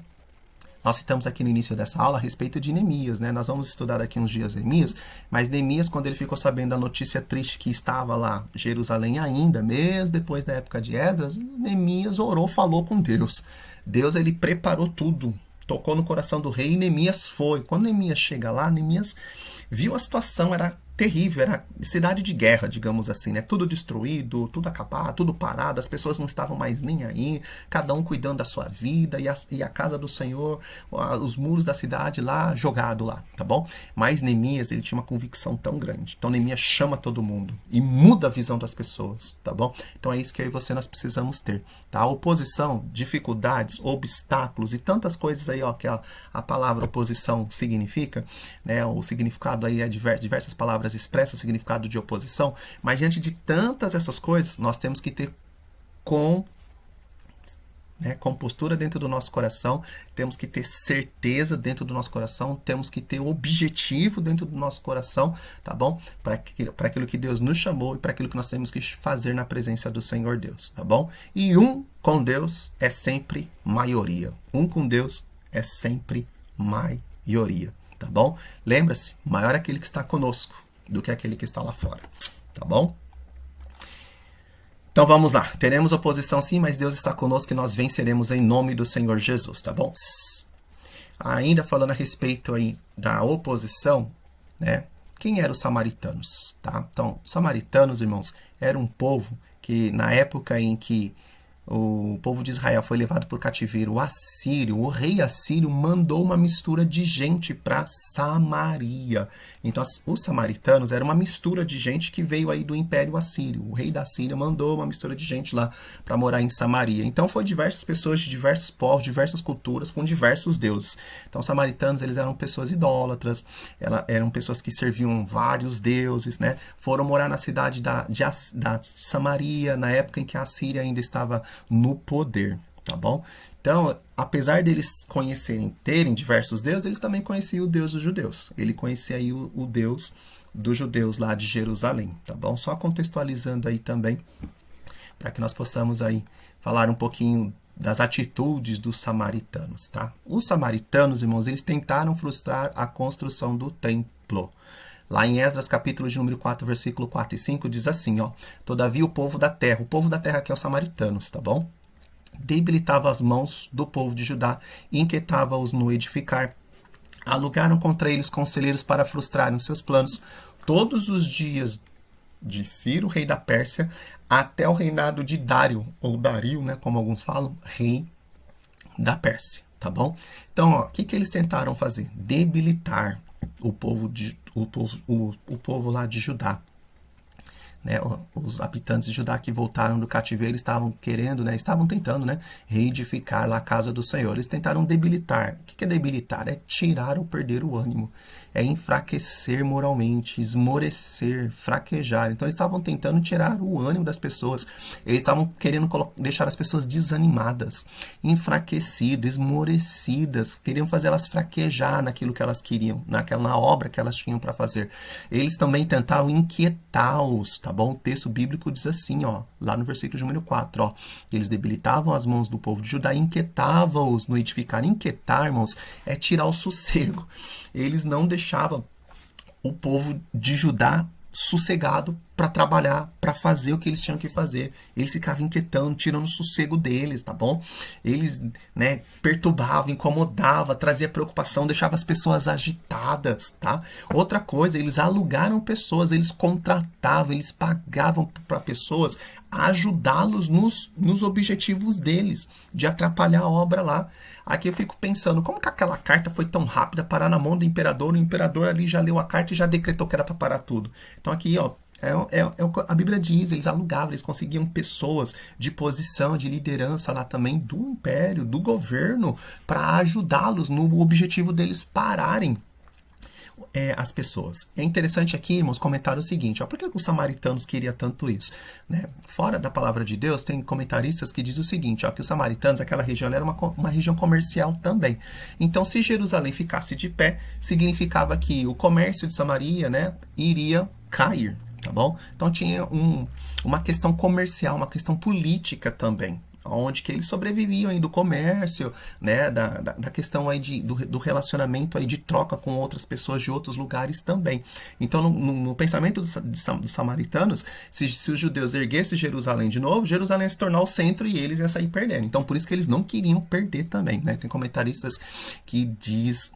Nós citamos aqui no início dessa aula a respeito de Neemias, né? Nós vamos estudar aqui uns dias Neemias, mas Neemias, quando ele ficou sabendo da notícia triste que estava lá em Jerusalém ainda, mesmo depois da época de Esdras, Neemias orou, falou com Deus. Deus, ele preparou tudo, tocou no coração do rei e Neemias foi. Quando Neemias chega lá, Neemias viu a situação, era terrível, era cidade de guerra, digamos assim, né? Tudo destruído, tudo acabado, tudo parado, as pessoas não estavam mais nem aí, cada um cuidando da sua vida, e a casa do Senhor, os muros da cidade lá, jogado lá, tá bom? Mas Neemias, ele tinha uma convicção tão grande, então Neemias chama todo mundo e muda a visão das pessoas, tá bom? Então é isso que eu e você nós precisamos ter, tá? Oposição, dificuldades, obstáculos e tantas coisas aí, ó, que a palavra oposição significa, né? O significado aí é diversas palavras expressa o significado de oposição, mas diante de tantas essas coisas, nós temos que ter compostura dentro do nosso coração, temos que ter certeza dentro do nosso coração, temos que ter objetivo dentro do nosso coração, tá bom? Para aquilo que Deus nos chamou e para aquilo que nós temos que fazer na presença do Senhor Deus, tá bom? E com Deus é sempre maioria. Com Deus é sempre maioria, tá bom? Lembra-se, maior é aquele que está conosco do que aquele que está lá fora, tá bom? Então vamos lá, teremos oposição sim, mas Deus está conosco e nós venceremos em nome do Senhor Jesus, tá bom? Ainda falando a respeito aí da oposição, né? Quem eram os samaritanos, tá? Então, os samaritanos, irmãos, era um povo que na época em que o povo de Israel foi levado por cativeiro, o rei assírio mandou uma mistura de gente para Samaria. Então, os samaritanos eram uma mistura de gente que veio aí do Império Assírio. O rei da Síria mandou uma mistura de gente lá para morar em Samaria. Então, foi diversas pessoas de diversos povos, diversas culturas, com diversos deuses. Então, os samaritanos, eles eram pessoas idólatras, eram pessoas que serviam vários deuses, né? Foram morar na cidade da Samaria, na época em que a Síria ainda estava no poder, tá bom? Então, apesar deles terem diversos deuses, eles também conheciam o Deus dos judeus. Ele conhecia aí o Deus dos judeus lá de Jerusalém, tá bom? Só contextualizando aí também, para que nós possamos aí falar um pouquinho das atitudes dos samaritanos, tá? Os samaritanos, irmãos, eles tentaram frustrar a construção do templo. Lá em Esdras, capítulo de número 4, versículo 4 e 5, diz assim, ó: Todavia o povo da terra aqui é os samaritanos, tá bom? Debilitava as mãos do povo de Judá e inquietava-os no edificar. Alugaram contra eles conselheiros para frustrarem os seus planos todos os dias de Ciro, rei da Pérsia, até o reinado de Dário, ou Dario, né, como alguns falam, rei da Pérsia, tá bom? Então, ó, o que eles tentaram fazer? Debilitar o povo lá de Judá. Né, os habitantes de Judá que voltaram do cativeiro estavam querendo, né, estavam tentando, né, reedificar lá a casa do Senhor. Eles tentaram debilitar. O que é debilitar? É tirar ou perder o ânimo. É enfraquecer moralmente, esmorecer, fraquejar. Então eles estavam tentando tirar o ânimo das pessoas. Eles estavam querendo deixar as pessoas desanimadas, enfraquecidas, esmorecidas. Queriam fazer elas fraquejar naquilo que elas queriam, na obra que elas tinham para fazer. Eles também tentavam inquietá-los, tá bom? O texto bíblico diz assim, ó, lá no versículo de número 4, ó, eles debilitavam as mãos do povo de Judá e inquietavam-os no edificar. Inquietar, irmãos, é tirar o sossego. Eles não deixavam o povo de Judá sossegado para trabalhar, para fazer o que eles tinham que fazer. Eles ficavam inquietando, tirando o sossego deles, tá bom? Eles, né, perturbavam, incomodavam, trazia preocupação, deixava as pessoas agitadas, tá? Outra coisa, eles alugaram pessoas, eles contratavam, eles pagavam para pessoas ajudá-los nos objetivos deles, de atrapalhar a obra lá. Aqui eu fico pensando, como que aquela carta foi tão rápida, parar na mão do imperador, o imperador ali já leu a carta e já decretou que era para parar tudo. Então aqui, ó, a Bíblia diz, eles alugavam, eles conseguiam pessoas de posição, de liderança lá também do império, do governo, para ajudá-los no objetivo deles pararem as pessoas. É interessante aqui, irmãos, comentar o seguinte, ó, por que os samaritanos queriam tanto isso? Né? Fora da palavra de Deus, tem comentaristas que dizem o seguinte, ó, que os samaritanos, aquela região, era uma região comercial também. Então, se Jerusalém ficasse de pé, significava que o comércio de Samaria, né, iria cair, tá bom? Então, tinha uma questão comercial, uma questão política também, onde que eles sobreviviam aí do comércio, né, da questão aí do relacionamento aí de troca com outras pessoas de outros lugares também. Então, no pensamento dos samaritanos, se os judeus erguessem Jerusalém de novo, Jerusalém ia se tornar o centro e eles iam sair perdendo. Então, por isso que eles não queriam perder também, né? Tem comentaristas que diz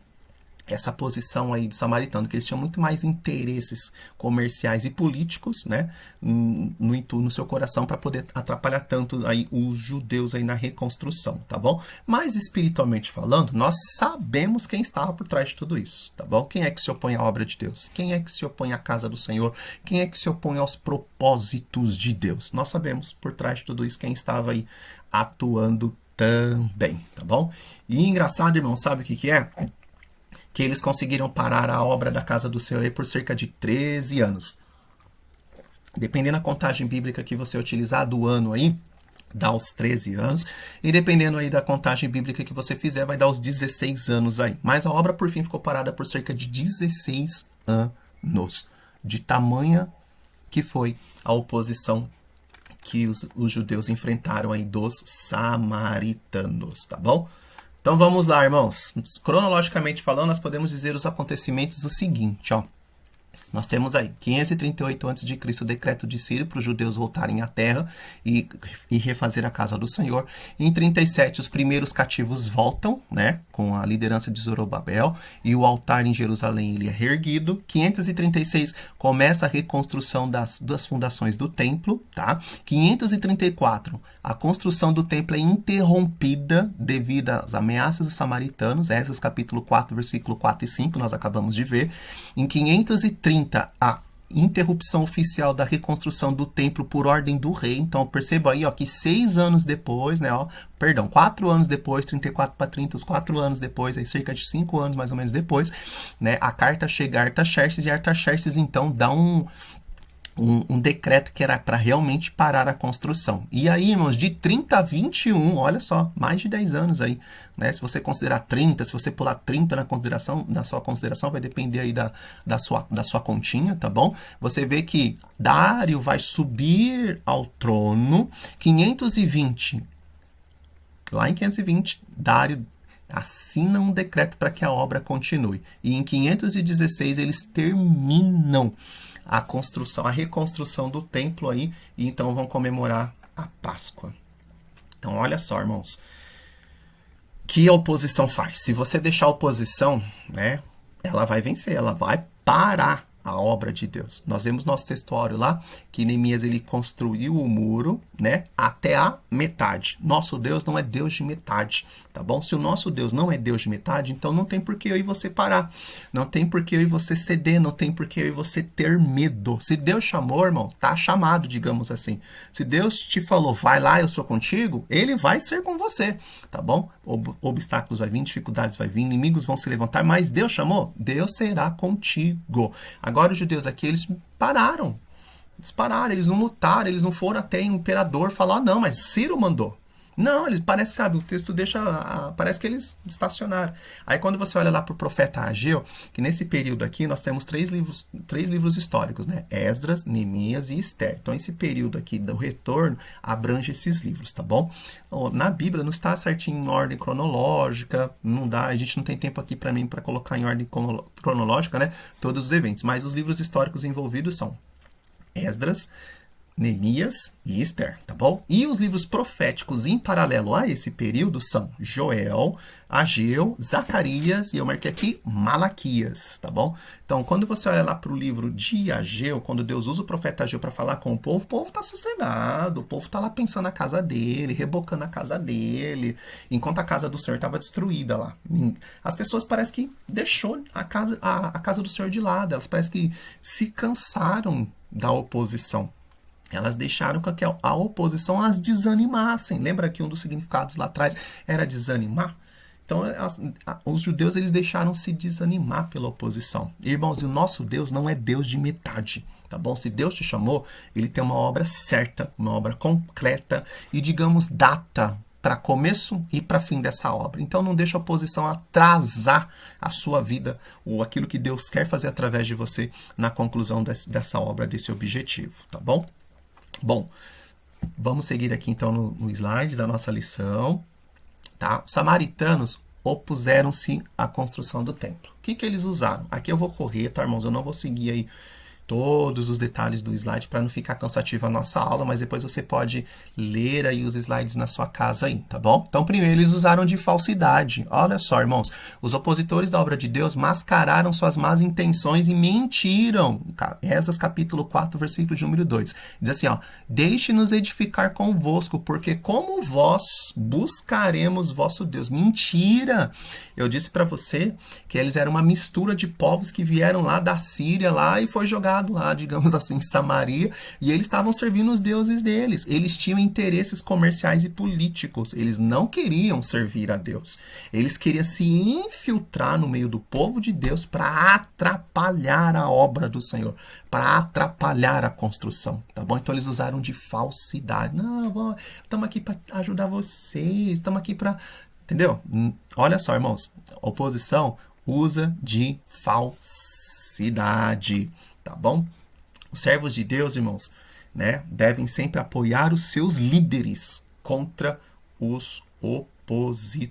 essa posição aí do samaritano, que eles tinham muito mais interesses comerciais e políticos, né, no seu coração para poder atrapalhar tanto aí os judeus aí na reconstrução, tá bom? Mas espiritualmente falando, nós sabemos quem estava por trás de tudo isso, tá bom? Quem é que se opõe à obra de Deus? Quem é que se opõe à casa do Senhor? Quem é que se opõe aos propósitos de Deus? Nós sabemos por trás de tudo isso quem estava aí atuando também, tá bom? E engraçado, irmão, sabe o que é? Que eles conseguiram parar a obra da casa do Senhor aí por cerca de 13 anos. Dependendo da contagem bíblica que você utilizar do ano aí, dá os 13 anos. E dependendo aí da contagem bíblica que você fizer, vai dar os 16 anos aí. Mas a obra, por fim, ficou parada por cerca de 16 anos. De tamanha que foi a oposição que os judeus enfrentaram aí dos samaritanos, tá bom? Então vamos lá, irmãos. Cronologicamente falando, nós podemos dizer os acontecimentos o seguinte, ó. Nós temos aí 538 a.C., o decreto de Ciro para os judeus voltarem à terra e refazer a casa do Senhor. Em 37, os primeiros cativos voltam, né, com a liderança de Zorobabel, e o altar em Jerusalém ele é reerguido. 536, começa a reconstrução das fundações do templo, tá? 534, a construção do templo é interrompida devido às ameaças dos samaritanos, Esdras capítulo 4, versículo 4 e 5, nós acabamos de ver. Em 530, a interrupção oficial da reconstrução do templo por ordem do rei. Então, perceba aí, ó, que 6 anos depois, né, ó, perdão, 4 anos depois, 34 para 30, os 4 anos depois, aí cerca de 5 anos mais ou menos depois, né, a carta chega a Artaxerxes, e Artaxerxes, então, dá um decreto que era para realmente parar a construção. E aí, irmãos, de 30 a 21, olha só, mais de 10 anos aí, né? Se você considerar 30, se você pular 30 na sua consideração, vai depender aí da sua continha, tá bom? Você vê que Dário vai subir ao trono, 520 Lá em 520, Dário assina um decreto para que a obra continue. E em 516 eles terminam a construção, a reconstrução do templo aí, e então vão comemorar a Páscoa. Então, olha só, irmãos, que a oposição faz. Se você deixar a oposição, né, ela vai vencer, ela vai parar a obra de Deus. Nós vemos nosso textuário lá, que Neemias ele construiu o muro, né, até a metade. Nosso Deus não é Deus de metade, tá bom? Se o nosso Deus não é Deus de metade, então não tem por que eu e você parar. Não tem por que eu e você ceder, não tem por que eu e você ter medo. Se Deus chamou, irmão, tá chamado, digamos assim. Se Deus te falou, vai lá, eu sou contigo, ele vai ser com você, tá bom? Obstáculos vai vir, dificuldades vai vir, inimigos vão se levantar, mas Deus chamou, Deus será contigo. Agora os judeus aqui, eles pararam, eles não lutaram, eles não foram até o imperador falar, não, mas Ciro mandou. Não, eles parece, sabe, o texto deixa, parece que eles estacionaram. Aí quando você olha lá para o profeta Ageu, que nesse período aqui nós temos três livros históricos, né? Esdras, Neemias e Ester. Então esse período aqui do retorno abrange esses livros, tá bom? Na Bíblia não está certinho em ordem cronológica, não dá, a gente não tem tempo aqui para mim para colocar em ordem cronológica, né? Todos os eventos, mas os livros históricos envolvidos são Esdras, Neemias e Ester, tá bom? E os livros proféticos em paralelo a esse período são Joel, Ageu, Zacarias e eu marquei aqui Malaquias, tá bom? Então, quando você olha lá para o livro de Ageu, quando Deus usa o profeta Ageu para falar com o povo tá sossegado, o povo tá lá pensando na casa dele, rebocando a casa dele, enquanto a casa do Senhor estava destruída lá. As pessoas parecem que deixou a casa do Senhor de lado, elas parecem que se cansaram da oposição. Elas deixaram que a oposição as desanimassem. Lembra que um dos significados lá atrás era desanimar? Então, os judeus eles deixaram se desanimar pela oposição. Irmãos, e o nosso Deus não é Deus de metade, tá bom? Se Deus te chamou, ele tem uma obra certa, uma obra completa e, digamos, data para começo e para fim dessa obra. Então, não deixa a oposição atrasar a sua vida ou aquilo que Deus quer fazer através de você na conclusão dessa obra, desse objetivo, tá bom? Bom, vamos seguir aqui então no slide da nossa lição. Tá? Os samaritanos opuseram-se à construção do templo. O que eles usaram? Aqui eu vou correr, tá, irmãos? Eu não vou seguir aí todos os detalhes do slide para não ficar cansativa a nossa aula, mas depois você pode ler aí os slides na sua casa aí, tá bom? Então, primeiro, eles usaram de falsidade. Olha só, irmãos, os opositores da obra de Deus mascararam suas más intenções e mentiram. Esdras capítulo 4, versículo de número 2. Diz assim, ó, deixe-nos edificar convosco, porque como vós buscaremos vosso Deus. Mentira! Eu disse para você que eles eram uma mistura de povos que vieram lá da Síria lá e foi jogado lá, digamos assim, em Samaria, e eles estavam servindo os deuses deles. Eles tinham interesses comerciais e políticos. Eles não queriam servir a Deus. Eles queriam se infiltrar no meio do povo de Deus para atrapalhar a obra do Senhor, para atrapalhar a construção, tá bom? Então eles usaram de falsidade. Não, estamos aqui para ajudar vocês, estamos aqui para... Entendeu? Olha só, irmãos, a oposição usa de falsidade. Tá bom? Os servos de Deus, irmãos, né, devem sempre apoiar os seus líderes contra os opositores.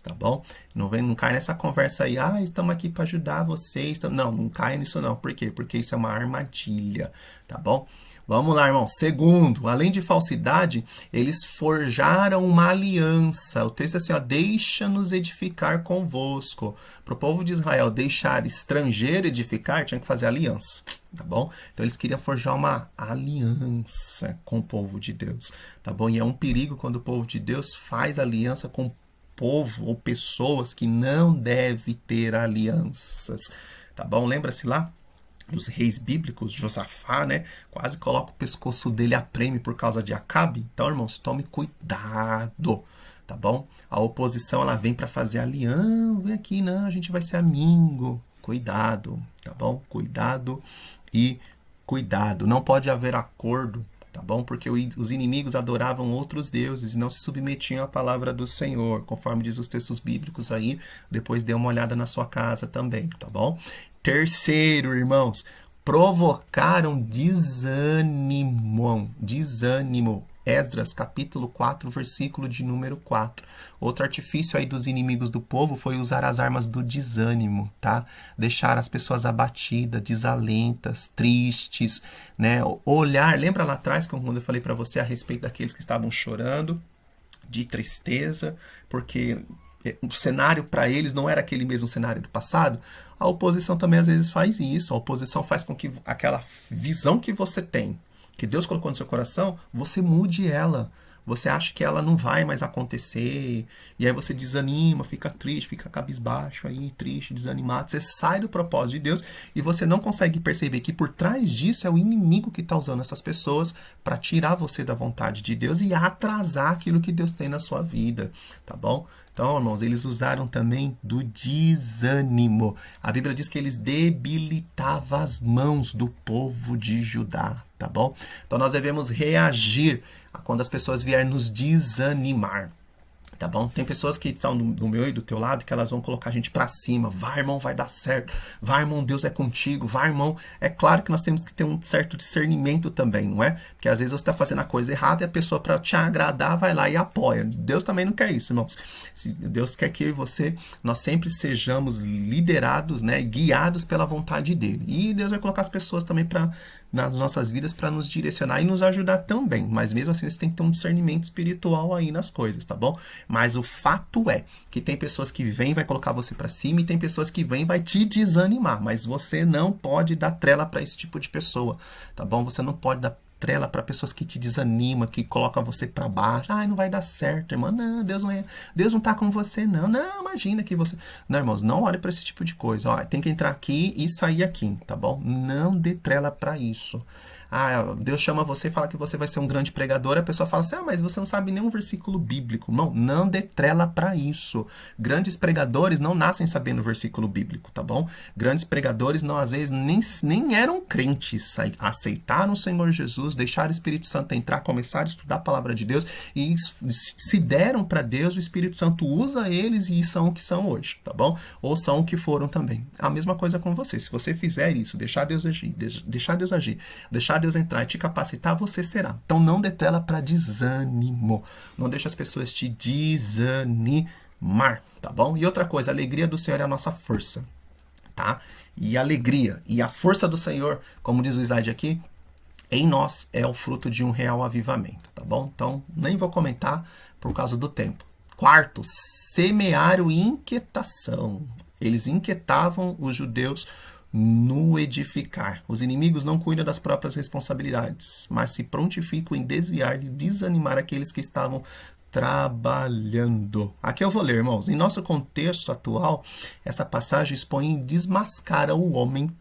Tá bom? Não cai nessa conversa aí, estamos aqui para ajudar vocês. Não cai nisso não. Por quê? Porque isso é uma armadilha. Tá bom? Vamos lá, irmão. Segundo, além de falsidade, eles forjaram uma aliança. O texto é assim, ó, deixa-nos edificar convosco. Para o povo de Israel deixar estrangeiro edificar, tinha que fazer aliança, tá bom? Então eles queriam forjar uma aliança com o povo de Deus, tá bom? E é um perigo quando o povo de Deus faz aliança com povo ou pessoas que não devem ter alianças, tá bom? Lembra-se lá? Dos reis bíblicos, Josafá, né? Quase coloca o pescoço dele a prêmio por causa de Acabe. Então, irmãos, tome cuidado, tá bom? A oposição, ela vem para fazer aliança. Vem aqui, não, a gente vai ser amigo. Cuidado, tá bom? Cuidado e cuidado. Não pode haver acordo, tá bom? Porque os inimigos adoravam outros deuses e não se submetiam à palavra do Senhor, conforme diz os textos bíblicos aí. Depois dê uma olhada na sua casa também, tá bom? Terceiro, irmãos, provocaram desânimo. Esdras, capítulo 4, versículo de número 4. Outro artifício aí dos inimigos do povo foi usar as armas do desânimo, tá? Deixar as pessoas abatidas, desalentas, tristes, né? Olhar, lembra lá atrás, quando eu falei para você a respeito daqueles que estavam chorando, de tristeza, porque o cenário para eles não era aquele mesmo cenário do passado? A oposição também às vezes faz isso. A oposição faz com que aquela visão que você tem, que Deus colocou no seu coração, você mude ela. Você acha que ela não vai mais acontecer, e aí você desanima, fica triste, fica cabisbaixo aí, triste, desanimado. Você sai do propósito de Deus e você não consegue perceber que por trás disso é o inimigo que está usando essas pessoas para tirar você da vontade de Deus e atrasar aquilo que Deus tem na sua vida, tá bom? Então, irmãos, eles usaram também do desânimo. A Bíblia diz que eles debilitavam as mãos do povo de Judá, tá bom? Então, nós devemos reagir a quando as pessoas vierem nos desanimar, tá bom? Tem pessoas que estão do meu e do teu lado que elas vão colocar a gente pra cima. Vai, irmão, vai dar certo. Vai, irmão, Deus é contigo. Vai, irmão. É claro que nós temos que ter um certo discernimento também, não é? Porque às vezes você está fazendo a coisa errada e a pessoa, para te agradar, vai lá e apoia. Deus também não quer isso, irmãos. Deus quer que eu e você, nós sempre sejamos liderados, né, guiados pela vontade dele. E Deus vai colocar as pessoas também nas nossas vidas para nos direcionar e nos ajudar também. Mas mesmo assim, você tem que ter um discernimento espiritual aí nas coisas, tá bom? Mas o fato é que tem pessoas que vêm e vai colocar você para cima e tem pessoas que vêm e vai te desanimar. Mas você não pode dar trela para esse tipo de pessoa, tá bom? Você não pode dar trela para pessoas que te desanimam, que colocam você para baixo. Ai, não vai dar certo, irmão. Não, Deus não tá com você, não. Não, imagina que você... Não, irmãos, não olhe para esse tipo de coisa. Ó, tem que entrar aqui e sair aqui, tá bom? Não dê trela para isso. Ah, Deus chama você e fala que você vai ser um grande pregador, a pessoa fala assim, mas você não sabe nenhum versículo bíblico. Não dê trela para isso. Grandes pregadores não nascem sabendo versículo bíblico, tá bom? Grandes pregadores, não, às vezes, nem eram crentes, aceitaram o Senhor Jesus, deixaram o Espírito Santo entrar, começaram a estudar a palavra de Deus e se deram para Deus, o Espírito Santo usa eles e são o que são hoje, tá bom? Ou são o que foram também. A mesma coisa com você. Se você fizer isso, deixar Deus agir, deixar Deus entrar e te capacitar, você será. Então não dê trela para desânimo. Não deixe as pessoas te desanimar, tá bom? E outra coisa, a alegria do Senhor é a nossa força, tá? E a alegria e a força do Senhor, como diz o slide aqui, em nós é o fruto de um real avivamento, tá bom? Então, nem vou comentar por causa do tempo. Quarto, semearam inquietação. Eles inquietavam os judeus no edificar. Os inimigos não cuidam das próprias responsabilidades, mas se prontificam em desviar e desanimar aqueles que estavam trabalhando. Aqui eu vou ler, irmãos. Em nosso contexto atual, essa passagem expõe e desmascara o homem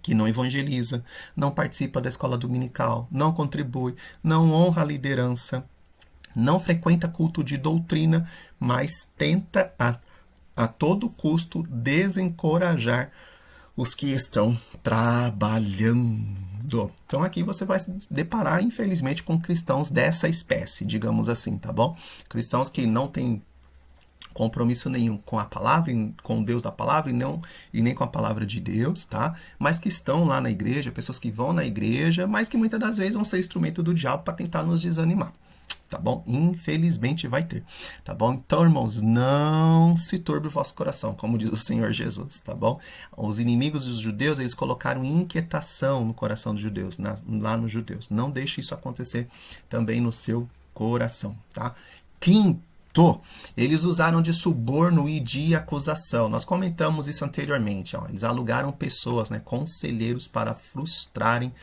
que não evangeliza, não participa da escola dominical, não contribui, não honra a liderança, não frequenta culto de doutrina, mas tenta a todo custo desencorajar os que estão trabalhando. Então aqui você vai se deparar, infelizmente, com cristãos dessa espécie, digamos assim, tá bom? Cristãos que não têm compromisso nenhum com a palavra, com Deus da palavra e nem com a palavra de Deus, tá? Mas que estão lá na igreja, pessoas que vão na igreja, mas que muitas das vezes vão ser instrumento do diabo para tentar nos desanimar. Tá bom? Infelizmente vai ter, tá bom? Então, irmãos, não se turbe o vosso coração, como diz o Senhor Jesus, tá bom? Os inimigos dos judeus, eles colocaram inquietação no coração dos judeus, lá nos judeus. Não deixe isso acontecer também no seu coração, tá? Quinto, eles usaram de suborno e de acusação. Nós comentamos isso anteriormente, ó. Eles alugaram pessoas, né, conselheiros para frustrarem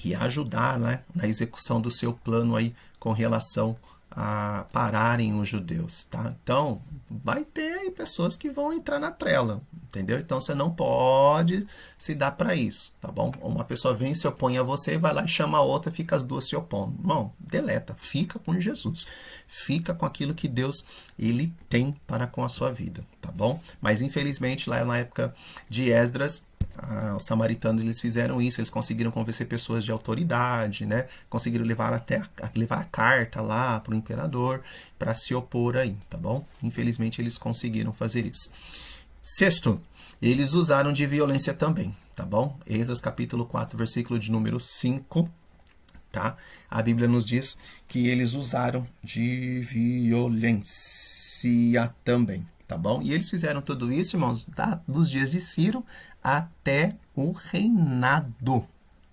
e ajudar, né, na execução do seu plano aí com relação a pararem os judeus, tá? Então, vai ter aí pessoas que vão entrar na trela, entendeu? Então, você não pode se dar para isso, tá bom? Uma pessoa vem e se opõe a você, vai lá e chama a outra, fica as duas se opondo. Irmão, deleta, fica com Jesus. Fica com aquilo que Deus, ele tem para com a sua vida, tá bom? Mas, infelizmente, lá na época de Esdras, os samaritanos, eles fizeram isso, eles conseguiram convencer pessoas de autoridade, né? Conseguiram levar a carta lá para o imperador para se opor aí, tá bom? Infelizmente eles conseguiram fazer isso. Sexto, eles usaram de violência também, tá bom? Esdras capítulo 4, versículo de número 5. tá? A Bíblia nos diz que eles usaram de violência também, tá bom? E eles fizeram tudo isso, irmãos, dos dias de Ciro até o reinado,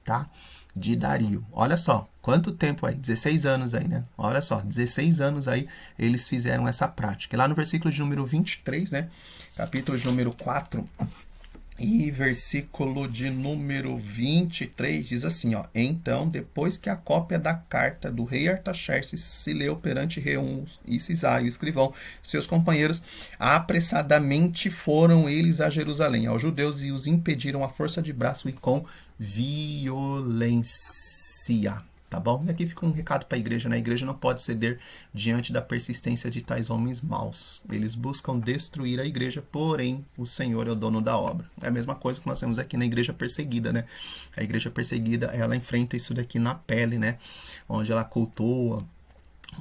tá? De Dario. Olha só, quanto tempo aí? 16 anos aí, né? Olha só, 16 anos aí eles fizeram essa prática. E lá no versículo de número 23, né? Capítulo de número 4 e versículo de número 23 diz assim, ó: Então, depois que a cópia da carta do rei Artaxerxes se leu perante Reum e Cisai, o escrivão, seus companheiros, apressadamente foram eles a Jerusalém, aos judeus, e os impediram à força de braço e com violência. Tá bom? E aqui fica um recado para a igreja, né? A igreja não pode ceder diante da persistência de tais homens maus. Eles buscam destruir a igreja, porém o Senhor é o dono da obra. É a mesma coisa que nós temos aqui na igreja perseguida, né? A igreja perseguida, ela enfrenta isso daqui na pele, né? Onde ela cultua,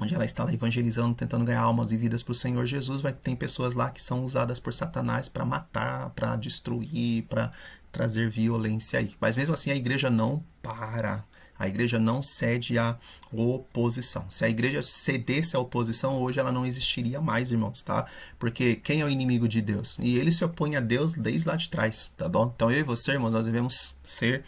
onde ela está lá evangelizando, tentando ganhar almas e vidas para o Senhor Jesus. Tem pessoas lá que são usadas por Satanás para matar, para destruir, para trazer violência aí. Mas mesmo assim a igreja não para. A igreja não cede à oposição. Se a igreja cedesse à oposição, hoje ela não existiria mais, irmãos, tá? Porque quem é o inimigo de Deus? E ele se opõe a Deus desde lá de trás, tá bom? Então eu e você, irmãos, nós devemos ser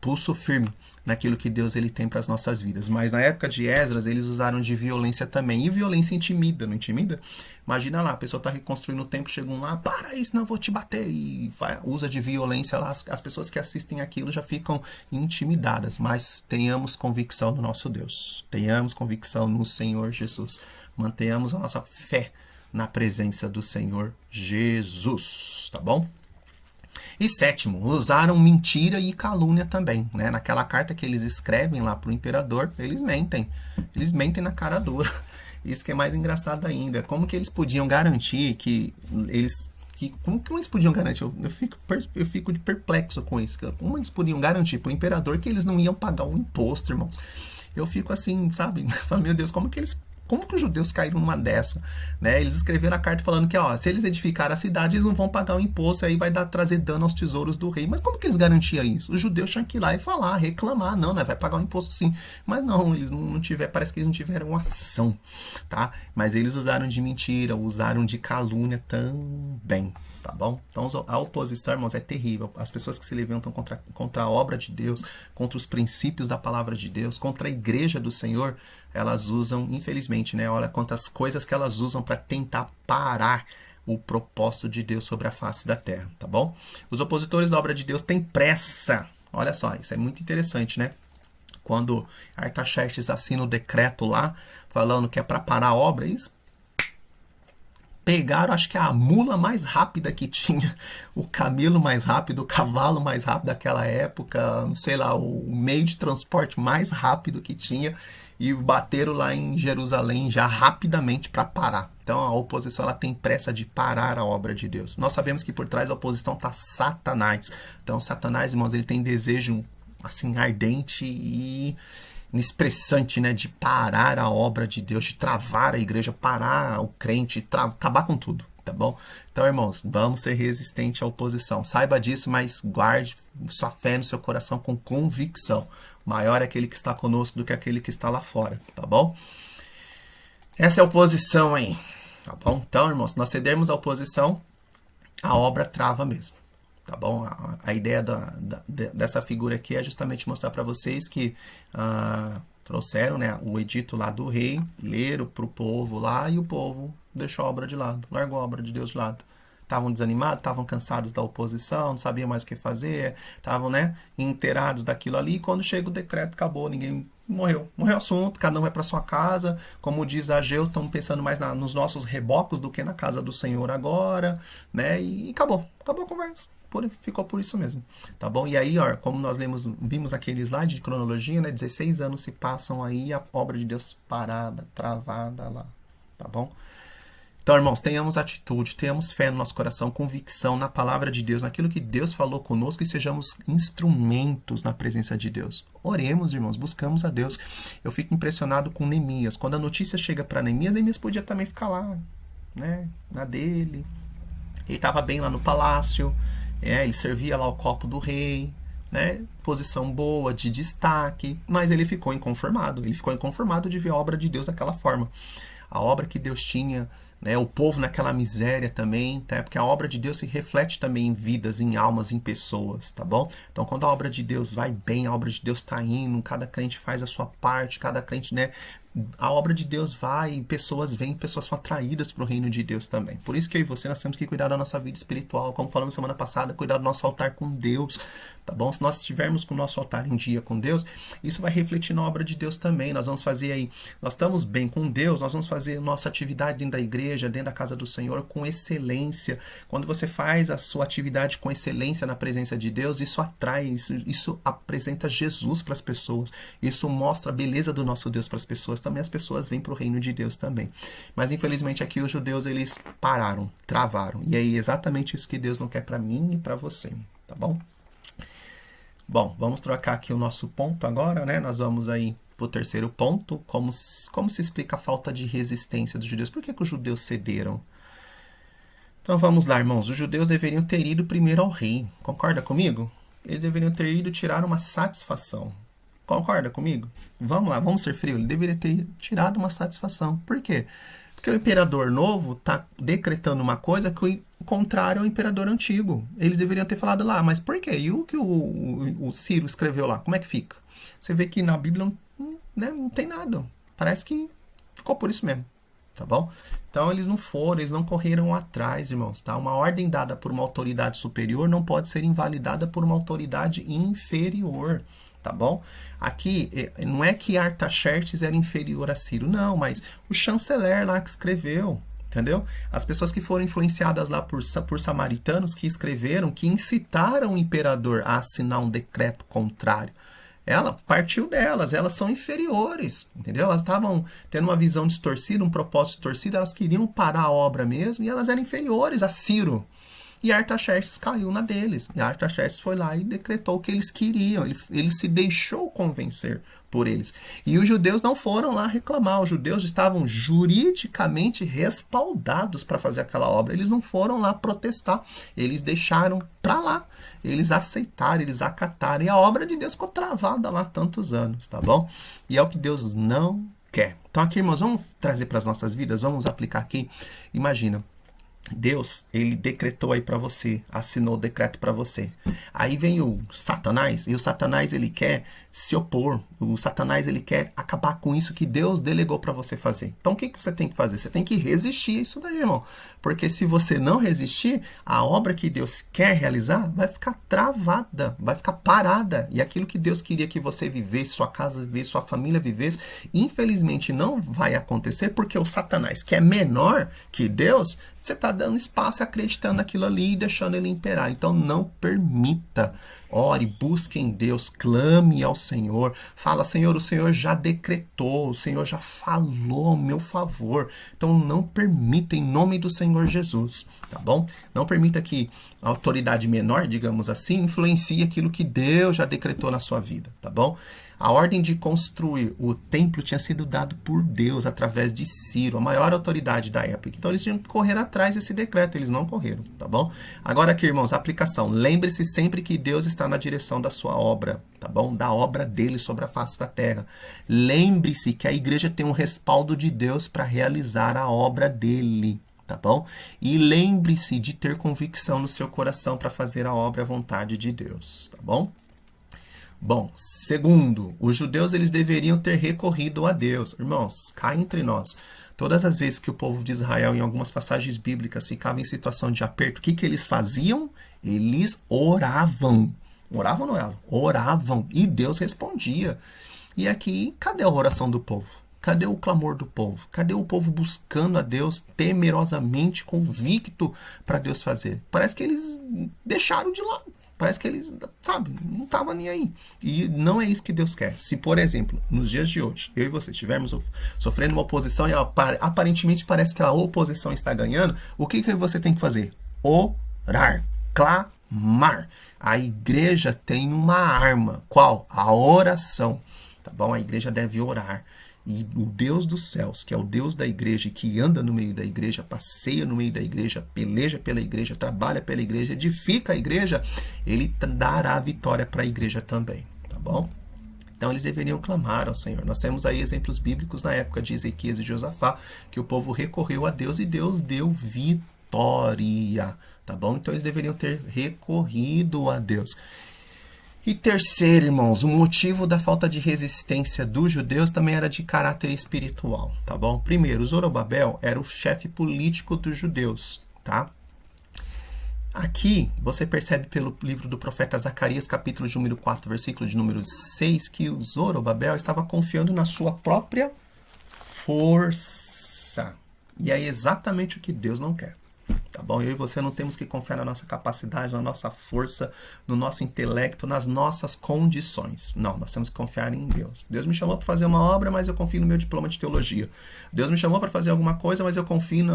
pulso firme naquilo que Deus ele tem para as nossas vidas. Mas na época de Esdras, eles usaram de violência também. E violência intimida, não intimida? Imagina lá, a pessoa está reconstruindo o templo, chega um lá, para isso, não, eu vou te bater. E usa de violência lá, as pessoas que assistem aquilo já ficam intimidadas. Mas tenhamos convicção no nosso Deus. Tenhamos convicção no Senhor Jesus. Mantenhamos a nossa fé na presença do Senhor Jesus, tá bom? E sétimo, usaram mentira e calúnia também, né? Naquela carta que eles escrevem lá para o imperador, eles mentem na cara dura. Isso que é mais engraçado ainda. Como que eles podiam garantir como que eles podiam garantir? Eu fico de perplexo com isso. Como eles podiam garantir para o imperador que eles não iam pagar o imposto, irmãos? Eu fico assim, sabe? Falo, meu Deus, como que os judeus caíram numa dessa? Né? Eles escreveram a carta falando que, ó, se eles edificarem a cidade, eles não vão pagar o imposto, aí vai trazer dano aos tesouros do rei. Mas como que eles garantiam isso? Os judeus tinham que ir lá e falar, reclamar, não, né? Vai pagar o imposto sim. Mas não, eles não tiveram, parece que eles não tiveram ação, tá? Mas eles usaram de mentira, usaram de calúnia também. Tá bom? Então a oposição, irmãos, é terrível. As pessoas que se levantam contra a obra de Deus, contra os princípios da palavra de Deus, contra a igreja do Senhor, elas usam, infelizmente, né? Olha quantas coisas que elas usam para tentar parar o propósito de Deus sobre a face da terra, tá bom? Os opositores da obra de Deus têm pressa. Olha só, isso é muito interessante, né? Quando Artaxerxes assina o decreto lá, falando que é para parar a obra, eles pegaram, acho que a mula mais rápida que tinha, o camelo mais rápido, o cavalo mais rápido daquela época, não sei lá, o meio de transporte mais rápido que tinha, e bateram lá em Jerusalém já rapidamente para parar. Então a oposição ela tem pressa de parar a obra de Deus. Nós sabemos que por trás da oposição está Satanás. Então Satanás, irmãos, ele tem desejo assim ardente e inexpressante, né, de parar a obra de Deus, de travar a igreja, parar o crente, acabar com tudo, tá bom? Então, irmãos, vamos ser resistentes à oposição. Saiba disso, mas guarde sua fé no seu coração com convicção. Maior é aquele que está conosco do que aquele que está lá fora, tá bom? Essa é a oposição aí, tá bom? Então, irmãos, se nós cedermos à oposição, a obra trava mesmo. Tá bom? A ideia dessa figura aqui é justamente mostrar para vocês que trouxeram, né, o edito lá do rei, leram para o povo lá e o povo deixou a obra de lado, largou a obra de Deus de lado. Estavam desanimados, estavam cansados da oposição, não sabiam mais o que fazer, estavam, né, inteirados daquilo ali. E quando chega o decreto, acabou, ninguém morreu. Morreu o assunto, cada um vai para sua casa. Como diz Ageu, estamos pensando mais nos nossos rebocos do que na casa do Senhor agora, né? E acabou a conversa. Ficou por isso mesmo, tá bom? E aí, ó, como nós vimos aquele slide de cronologia, né? 16 anos se passam aí, a obra de Deus parada, travada lá, tá bom? Então, irmãos, tenhamos atitude, tenhamos fé no nosso coração, convicção na palavra de Deus, naquilo que Deus falou conosco e sejamos instrumentos na presença de Deus. Oremos, irmãos, buscamos a Deus. Eu fico impressionado com Neemias. Quando a notícia chega para Neemias podia também ficar lá, né? Na dele. Ele estava bem lá no palácio. Ele servia lá o copo do rei, né? posição boa, de destaque, mas ele ficou inconformado. Ele ficou inconformado de ver a obra de Deus daquela forma. A obra que Deus tinha, né, o povo naquela miséria também, tá? Porque a obra de Deus se reflete também em vidas, em almas, em pessoas, tá bom? Então, quando a obra de Deus vai bem, a obra de Deus está indo, cada crente faz a sua parte, cada crente, né, a obra de Deus vai, pessoas vêm, pessoas são atraídas para o reino de Deus também. Por isso que eu e você, nós temos que cuidar da nossa vida espiritual, como falamos semana passada, cuidar do nosso altar com Deus, tá bom? Se nós estivermos com o nosso altar em dia com Deus, isso vai refletir na obra de Deus também. Nós vamos fazer aí, nós estamos bem com Deus, nós vamos fazer nossa atividade dentro da igreja, dentro da casa do Senhor, com excelência. Quando você faz a sua atividade com excelência na presença de Deus, isso atrai, isso apresenta Jesus para as pessoas, isso mostra a beleza do nosso Deus para as pessoas. Também as pessoas vêm para o reino de Deus também. Mas infelizmente aqui os judeus, eles pararam, travaram. E é exatamente isso que Deus não quer para mim e para você, tá bom? Bom, vamos trocar aqui o nosso ponto agora, né? Nós vamos aí para o terceiro ponto, como se explica a falta de resistência dos judeus. Por que os judeus cederam? Então vamos lá, irmãos. Os judeus deveriam ter ido primeiro ao rei. Concorda comigo? Eles deveriam ter ido tirar uma satisfação. Concorda comigo? Vamos lá, vamos ser frios. Ele deveria ter tirado uma satisfação. Por quê? Porque o imperador novo está decretando uma coisa que o contrário ao imperador antigo. Eles deveriam ter falado lá, mas por quê? E o que o Ciro escreveu lá? Como é que fica? Você vê que na Bíblia não tem nada. Parece que ficou por isso mesmo. Tá bom? Então eles não foram, eles não correram atrás, irmãos. Tá? Uma ordem dada por uma autoridade superior não pode ser invalidada por uma autoridade inferior. Tá bom? Aqui, não é que Artaxerxes era inferior a Ciro, não, mas o chanceler lá que escreveu, entendeu? As pessoas que foram influenciadas lá por samaritanos que escreveram, que incitaram o imperador a assinar um decreto contrário. Ela partiu delas, elas são inferiores, entendeu? Elas estavam tendo uma visão distorcida, um propósito distorcido, elas queriam parar a obra mesmo e elas eram inferiores a Ciro. E Artaxerxes caiu na deles. E Artaxerxes foi lá e decretou o que eles queriam. Ele se deixou convencer por eles. E os judeus não foram lá reclamar. Os judeus estavam juridicamente respaldados para fazer aquela obra. Eles não foram lá protestar. Eles deixaram para lá. Eles aceitaram, eles acataram. E a obra de Deus ficou travada lá tantos anos, tá bom? E é o que Deus não quer. Então aqui, irmãos, vamos trazer para as nossas vidas. Vamos aplicar aqui. Imagina. Deus, ele decretou aí para você, assinou o decreto para você. Aí vem o Satanás, e o Satanás ele quer se opor. O Satanás ele quer acabar com isso que Deus delegou para você fazer. Então o que você tem que fazer? Você tem que resistir a isso daí, irmão. Porque se você não resistir, a obra que Deus quer realizar vai ficar travada, vai ficar parada. E aquilo que Deus queria que você vivesse, sua casa vivesse, sua família vivesse, infelizmente não vai acontecer porque o Satanás, que é menor que Deus, você está dando espaço, acreditando naquilo ali e deixando ele imperar. Então não permita. Ore, busque em Deus, clame ao Senhor. Fala, Senhor, o Senhor já decretou, o Senhor já falou a meu favor. Então não permita em nome do Senhor Jesus, tá bom? Não permita que a autoridade menor, digamos assim, influencie aquilo que Deus já decretou na sua vida, tá bom? A ordem de construir o templo tinha sido dado por Deus através de Ciro, a maior autoridade da época. Então eles tinham que correr atrás desse decreto, eles não correram, tá bom? Agora aqui, irmãos, a aplicação. Lembre-se sempre que Deus está na direção da sua obra, tá bom? Da obra dele sobre a face da terra. Lembre-se que a igreja tem um respaldo de Deus para realizar a obra dele, tá bom? E lembre-se de ter convicção no seu coração para fazer a obra à vontade de Deus, tá bom? Bom, segundo, os judeus eles deveriam ter recorrido a Deus. Irmãos, cá entre nós, todas as vezes que o povo de Israel, em algumas passagens bíblicas, ficava em situação de aperto, o que eles faziam? Eles oravam. Oravam ou não oravam? Oravam. E Deus respondia. E aqui, cadê a oração do povo? Cadê o clamor do povo? Cadê o povo buscando a Deus temerosamente, convicto para Deus fazer? Parece que eles deixaram de lado. Parece que eles, sabe, não estavam nem aí. E não é isso que Deus quer. Se, por exemplo, nos dias de hoje, eu e você estivermos sofrendo uma oposição e aparentemente parece que a oposição está ganhando, o que você tem que fazer? Orar, clamar. A igreja tem uma arma. Qual? A oração. tá bom? A igreja deve orar. E o Deus dos céus, que é o Deus da igreja, que anda no meio da igreja, passeia no meio da igreja, peleja pela igreja, trabalha pela igreja, edifica a igreja, ele dará a vitória para a igreja também, tá bom? Então eles deveriam clamar ao Senhor. Nós temos aí exemplos bíblicos na época de Ezequias e Josafá, que o povo recorreu a Deus e Deus deu vitória, tá bom? Então eles deveriam ter recorrido a Deus. E terceiro, irmãos, o motivo da falta de resistência dos judeus também era de caráter espiritual, tá bom? Primeiro, Zorobabel era o chefe político dos judeus, tá? Aqui, você percebe pelo livro do profeta Zacarias, capítulo de número 4, versículo de número 6, que o Zorobabel estava confiando na sua própria força. E é exatamente o que Deus não quer. Tá bom? Eu e você não temos que confiar na nossa capacidade, na nossa força, no nosso intelecto, nas nossas condições. Não, nós temos que confiar em Deus. Deus me chamou para fazer uma obra, mas eu confio no meu diploma de teologia. Deus me chamou para fazer alguma coisa, mas eu confio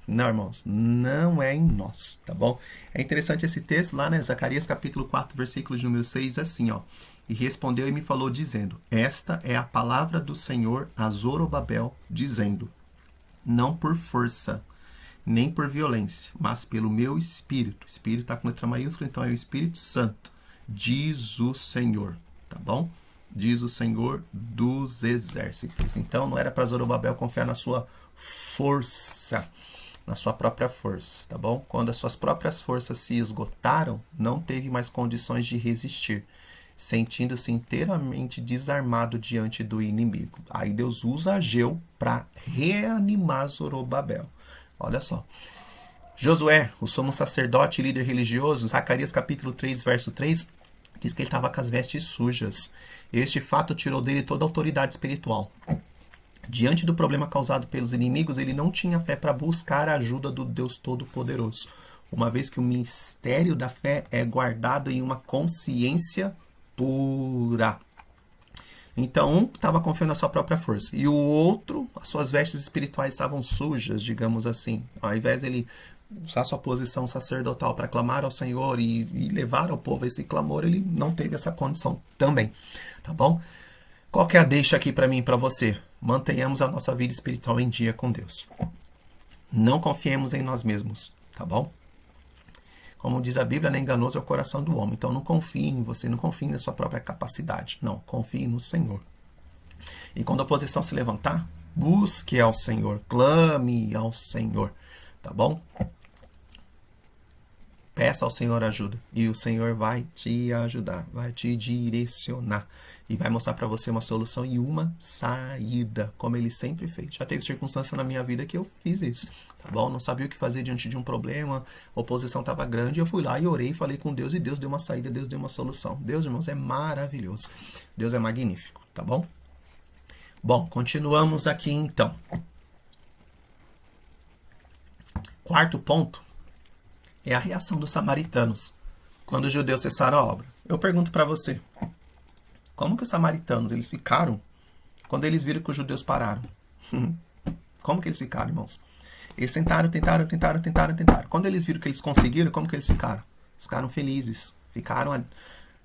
Não, irmãos, não é em nós, tá bom? É interessante esse texto lá, né? Zacarias capítulo 4, versículo de número 6, assim, ó. E respondeu e me falou dizendo, esta é a palavra do Senhor a Zorobabel, dizendo, não por força, nem por violência, mas pelo meu Espírito. Espírito está com letra maiúscula, então é o Espírito Santo, diz o Senhor, tá bom? Diz o Senhor dos exércitos. Então não era para Zorobabel confiar na sua força, na sua própria força, tá bom? Quando as suas próprias forças se esgotaram, não teve mais condições de resistir, sentindo-se inteiramente desarmado diante do inimigo. Aí Deus usa Ageu para reanimar Zorobabel. Olha só. Josué, o sumo sacerdote e líder religioso, Zacarias capítulo 3, verso 3, diz que ele estava com as vestes sujas. Este fato tirou dele toda a autoridade espiritual. Diante do problema causado pelos inimigos, ele não tinha fé para buscar a ajuda do Deus Todo-Poderoso, uma vez que o mistério da fé é guardado em uma consciência pura. Então, um estava confiando na sua própria força, e o outro, as suas vestes espirituais estavam sujas, digamos assim. Ao invés dele usar sua posição sacerdotal para clamar ao Senhor e levar ao povo esse clamor, ele não teve essa condição também, tá bom? Qual que é a deixa aqui para mim e para você? Mantenhamos a nossa vida espiritual em dia com Deus. Não confiemos em nós mesmos, tá bom? Como diz a Bíblia, enganoso é o coração do homem. Então não confie em você, não confie na sua própria capacidade. Não, confie no Senhor. E quando a oposição se levantar, busque ao Senhor, clame ao Senhor, tá bom? Peça ao Senhor ajuda e o Senhor vai te ajudar, vai te direcionar e vai mostrar para você uma solução e uma saída, como Ele sempre fez. Já teve circunstância na minha vida que eu fiz isso, tá bom? Não sabia o que fazer diante de um problema, a oposição estava grande, eu fui lá e orei, falei com Deus e Deus deu uma saída, Deus deu uma solução. Deus, irmãos, é maravilhoso. Deus é magnífico, tá bom? Bom, continuamos aqui então. Quarto ponto é a reação dos samaritanos quando os judeus cessaram a obra. Eu pergunto para você, como que os samaritanos eles ficaram quando eles viram que os judeus pararam? Como que eles ficaram, irmãos? Eles tentaram. Quando eles viram que eles conseguiram, como que eles ficaram? Eles ficaram felizes, ficaram,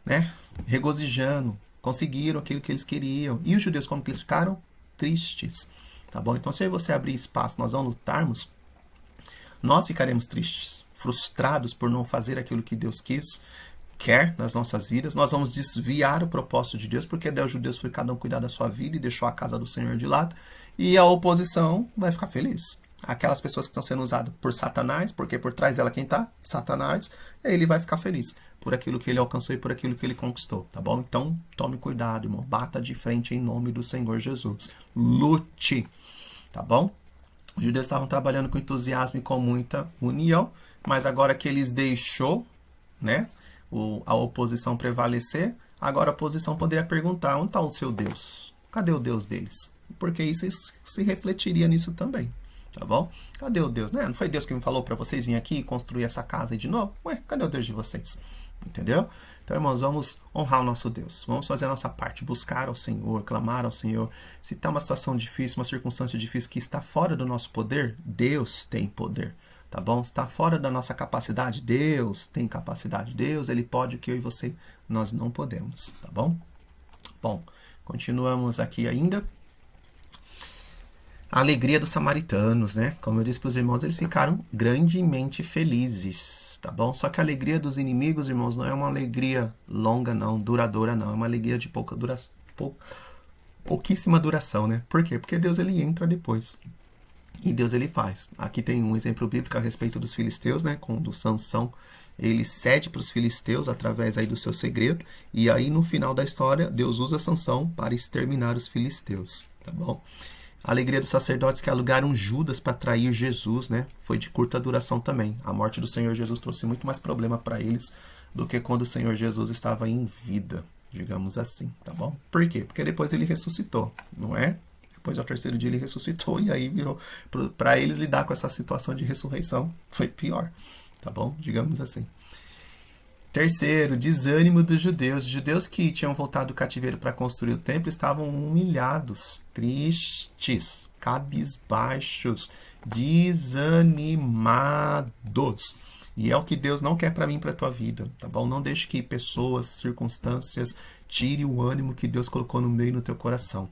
né, regozijando, conseguiram aquilo que eles queriam. E os judeus, como que eles ficaram? Tristes, tá bom? Então, se eu e você abrir espaço, nós não lutarmos, nós ficaremos tristes, frustrados por não fazer aquilo que Deus quer nas nossas vidas. Nós vamos desviar o propósito de Deus, porque os judeus foi cada um cuidar da sua vida e deixou a casa do Senhor de lado, e a oposição vai ficar feliz. Aquelas pessoas que estão sendo usadas por Satanás, porque por trás dela quem está? Satanás, ele vai ficar feliz por aquilo que ele alcançou e por aquilo que ele conquistou, tá bom? Então, tome cuidado, irmão. Bata de frente em nome do Senhor Jesus. Lute, tá bom? Os judeus estavam trabalhando com entusiasmo e com muita união, mas agora que eles deixou, né, a oposição prevalecer, agora a oposição poderia perguntar, onde está o seu Deus? Cadê o Deus deles? Porque isso se refletiria nisso também, tá bom? Cadê o Deus? Não foi Deus que me falou para vocês virem aqui e construir essa casa aí de novo? Ué, cadê o Deus de vocês? Entendeu? Então, irmãos, vamos honrar o nosso Deus. Vamos fazer a nossa parte, buscar ao Senhor, clamar ao Senhor. Se está uma situação difícil, uma circunstância difícil que está fora do nosso poder, Deus tem poder. Tá bom? Se está fora da nossa capacidade, Deus tem capacidade. Deus, Ele pode o que eu e você, nós não podemos. Tá bom? Bom, Continuamos aqui ainda. A alegria dos samaritanos, né? Como eu disse para os irmãos, eles ficaram grandemente felizes, tá bom? Só que a alegria dos inimigos, irmãos, não é uma alegria longa, não, duradoura, não. É uma alegria de pouquíssima duração, né? Por quê? Porque Deus, ele entra depois. E Deus, ele faz. Aqui tem um exemplo bíblico a respeito dos filisteus, né? Quando Sansão, ele cede para os filisteus através aí do seu segredo. E aí, no final da história, Deus usa Sansão para exterminar os filisteus, tá bom? A alegria dos sacerdotes que alugaram Judas para trair Jesus, né? Foi de curta duração também. A morte do Senhor Jesus trouxe muito mais problema para eles do que quando o Senhor Jesus estava em vida, digamos assim, tá bom? Por quê? Porque depois ele ressuscitou, não é? Depois ao terceiro dia ele ressuscitou e aí virou para eles lidar com essa situação de ressurreição. Foi pior, tá bom? Digamos assim. Terceiro, desânimo dos judeus. Os judeus que tinham voltado do cativeiro para construir o templo estavam humilhados, tristes, cabisbaixos, desanimados. E é o que Deus não quer para mim e para a tua vida, tá bom? Não deixe que pessoas, circunstâncias, tire o ânimo que Deus colocou no meio no teu coração,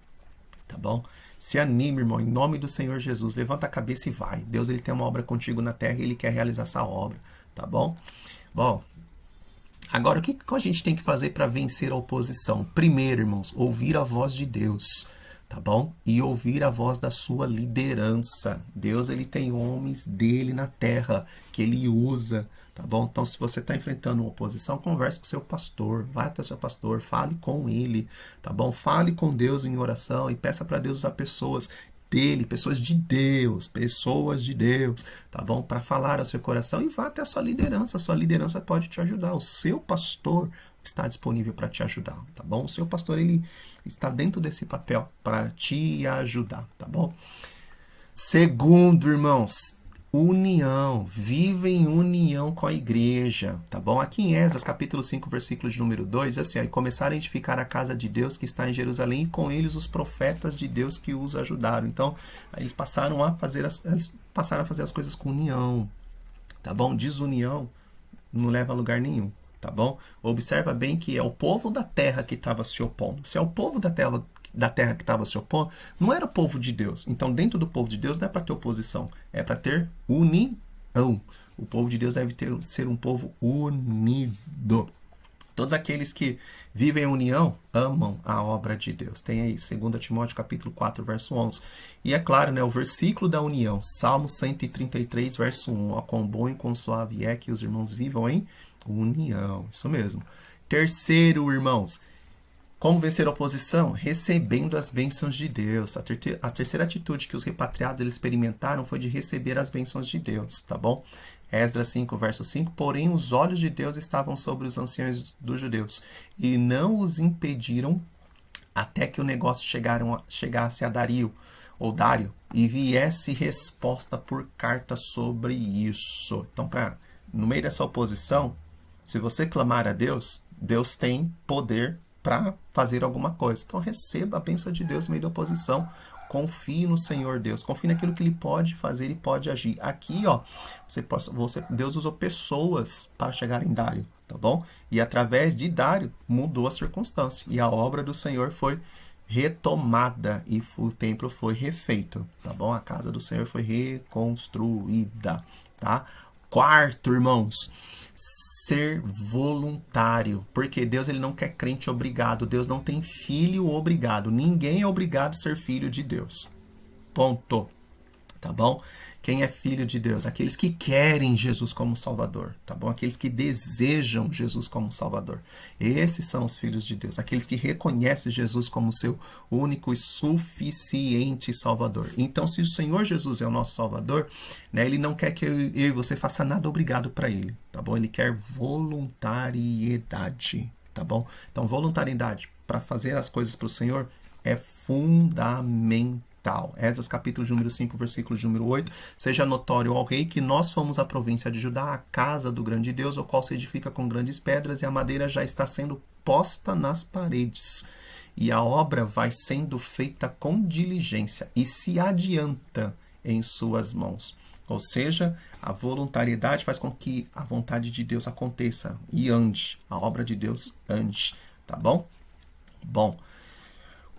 tá bom? Se anime, irmão, em nome do Senhor Jesus. Levanta a cabeça e vai. Deus, ele tem uma obra contigo na terra e ele quer realizar essa obra, tá bom? Bom, agora, o que a gente tem que fazer para vencer a oposição? Primeiro, irmãos, ouvir a voz de Deus, tá bom? E ouvir a voz da sua liderança. Deus, ele tem homens dele na terra que ele usa, tá bom? Então, se você está enfrentando uma oposição, converse com seu pastor, vai até seu pastor, fale com ele, tá bom? Fale com Deus em oração e peça para Deus usar pessoas dele, pessoas de Deus, tá bom? Para falar ao seu coração e vá até a sua liderança pode te ajudar, o seu pastor está disponível para te ajudar, tá bom? O seu pastor, ele está dentro desse papel para te ajudar, tá bom? Segundo, irmãos, união, vive em união com a igreja, tá bom? Aqui em Esdras, capítulo 5, versículo de número 2, assim, aí começaram a edificar a casa de Deus que está em Jerusalém e com eles os profetas de Deus que os ajudaram. Então, aí eles passaram a fazer as coisas com união, tá bom? Desunião não leva a lugar nenhum, tá bom? Observa bem que é o povo da terra que estava se opondo. Se é o povo da terra que estava se opondo, não era o povo de Deus. Então, dentro do povo de Deus não é para ter oposição, é para ter união. O povo de Deus deve ser um povo unido. Todos aqueles que vivem em união amam a obra de Deus. Tem aí 2 Timóteo capítulo 4, verso 11. E é claro, né, o versículo da união, Salmo 133, verso 1. Ó, quão bom e quão suave é que os irmãos vivam em união. Isso mesmo. Terceiro, irmãos, como vencer a oposição? Recebendo as bênçãos de Deus. A terceira atitude que os repatriados eles experimentaram foi de receber as bênçãos de Deus, tá bom? Esdras 5, verso 5, porém os olhos de Deus estavam sobre os anciãos dos judeus e não os impediram até que o negócio chegasse a Dário e viesse resposta por carta sobre isso. Então, no meio dessa oposição, se você clamar a Deus, Deus tem poder para fazer alguma coisa. Então, receba a bênção de Deus no meio da oposição. Confie no Senhor Deus. Confie naquilo que Ele pode fazer e pode agir. Aqui, ó, Deus usou pessoas para chegar em Dário, tá bom? E através de Dário, mudou a circunstância. E a obra do Senhor foi retomada e o templo foi refeito, tá bom? A casa do Senhor foi reconstruída, tá? Quarto, irmãos, ser voluntário, porque Deus ele não quer crente obrigado, Deus não tem filho obrigado, ninguém é obrigado a ser filho de Deus, ponto, tá bom? Quem é filho de Deus? Aqueles que querem Jesus como Salvador, tá bom? Aqueles que desejam Jesus como Salvador. Esses são os filhos de Deus. Aqueles que reconhecem Jesus como seu único e suficiente Salvador. Então, se o Senhor Jesus é o nosso Salvador, né, Ele não quer que eu e você faça nada obrigado para Ele, tá bom? Ele quer voluntariedade, tá bom? Então, voluntariedade para fazer as coisas para o Senhor é fundamental. Esdras capítulo de número 5, versículo de número 8. Seja notório ao rei que nós fomos a província de Judá, a casa do grande Deus, o qual se edifica com grandes pedras, e a madeira já está sendo posta nas paredes. E a obra vai sendo feita com diligência e se adianta em suas mãos. Ou seja, a voluntariedade faz com que a vontade de Deus aconteça e ande. A obra de Deus ande. Tá bom? Bom.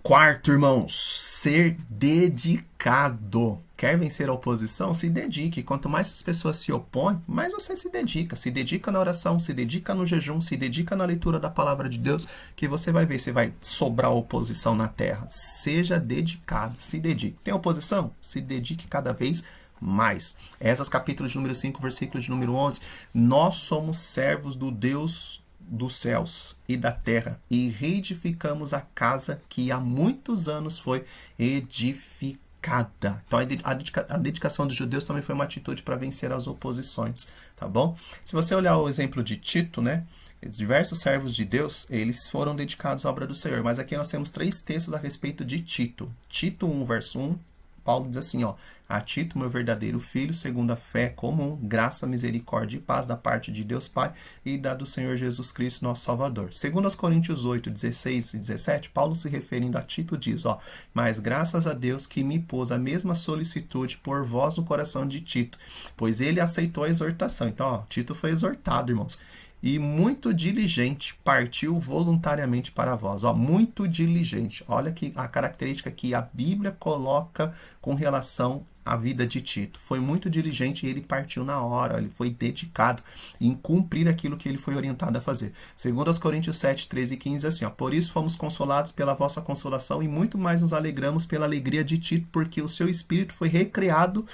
Quarto, irmãos, ser dedicado. Quer vencer a oposição? Se dedique. Quanto mais as pessoas se opõem, mais você se dedica. Se dedica na oração, se dedica no jejum, se dedica na leitura da palavra de Deus, que você vai ver se vai sobrar oposição na terra. Seja dedicado, se dedique. Tem oposição? Se dedique cada vez mais. Esdras capítulo de número 5, versículo de número 11. Nós somos servos do Deus dos céus e da terra e reedificamos a casa que há muitos anos foi edificada. Então a dedicação dos judeus também foi uma atitude para vencer as oposições, tá bom? Se você olhar o exemplo de Tito, né? Diversos servos de Deus, eles foram dedicados à obra do Senhor, mas aqui nós temos 3 textos a respeito de Tito. Tito 1, verso 1, Paulo diz assim, ó: a Tito, meu verdadeiro filho, segundo a fé comum, graça, misericórdia e paz da parte de Deus Pai e da do Senhor Jesus Cristo, nosso Salvador. Segundo aos Coríntios 8, 16 e 17, Paulo, se referindo a Tito, diz, ó: mas graças a Deus que me pôs a mesma solicitude por vós no coração de Tito, pois ele aceitou a exortação. Então, ó, Tito foi exortado, irmãos. E muito diligente, partiu voluntariamente para vós. Ó, muito diligente. Olha que a característica que a Bíblia coloca com relação à vida de Tito. Foi muito diligente e ele partiu na hora. Ele foi dedicado em cumprir aquilo que ele foi orientado a fazer. Segundo aos Coríntios 7, 13 e 15, assim, ó: por isso fomos consolados pela vossa consolação e muito mais nos alegramos pela alegria de Tito, porque o seu espírito foi recriado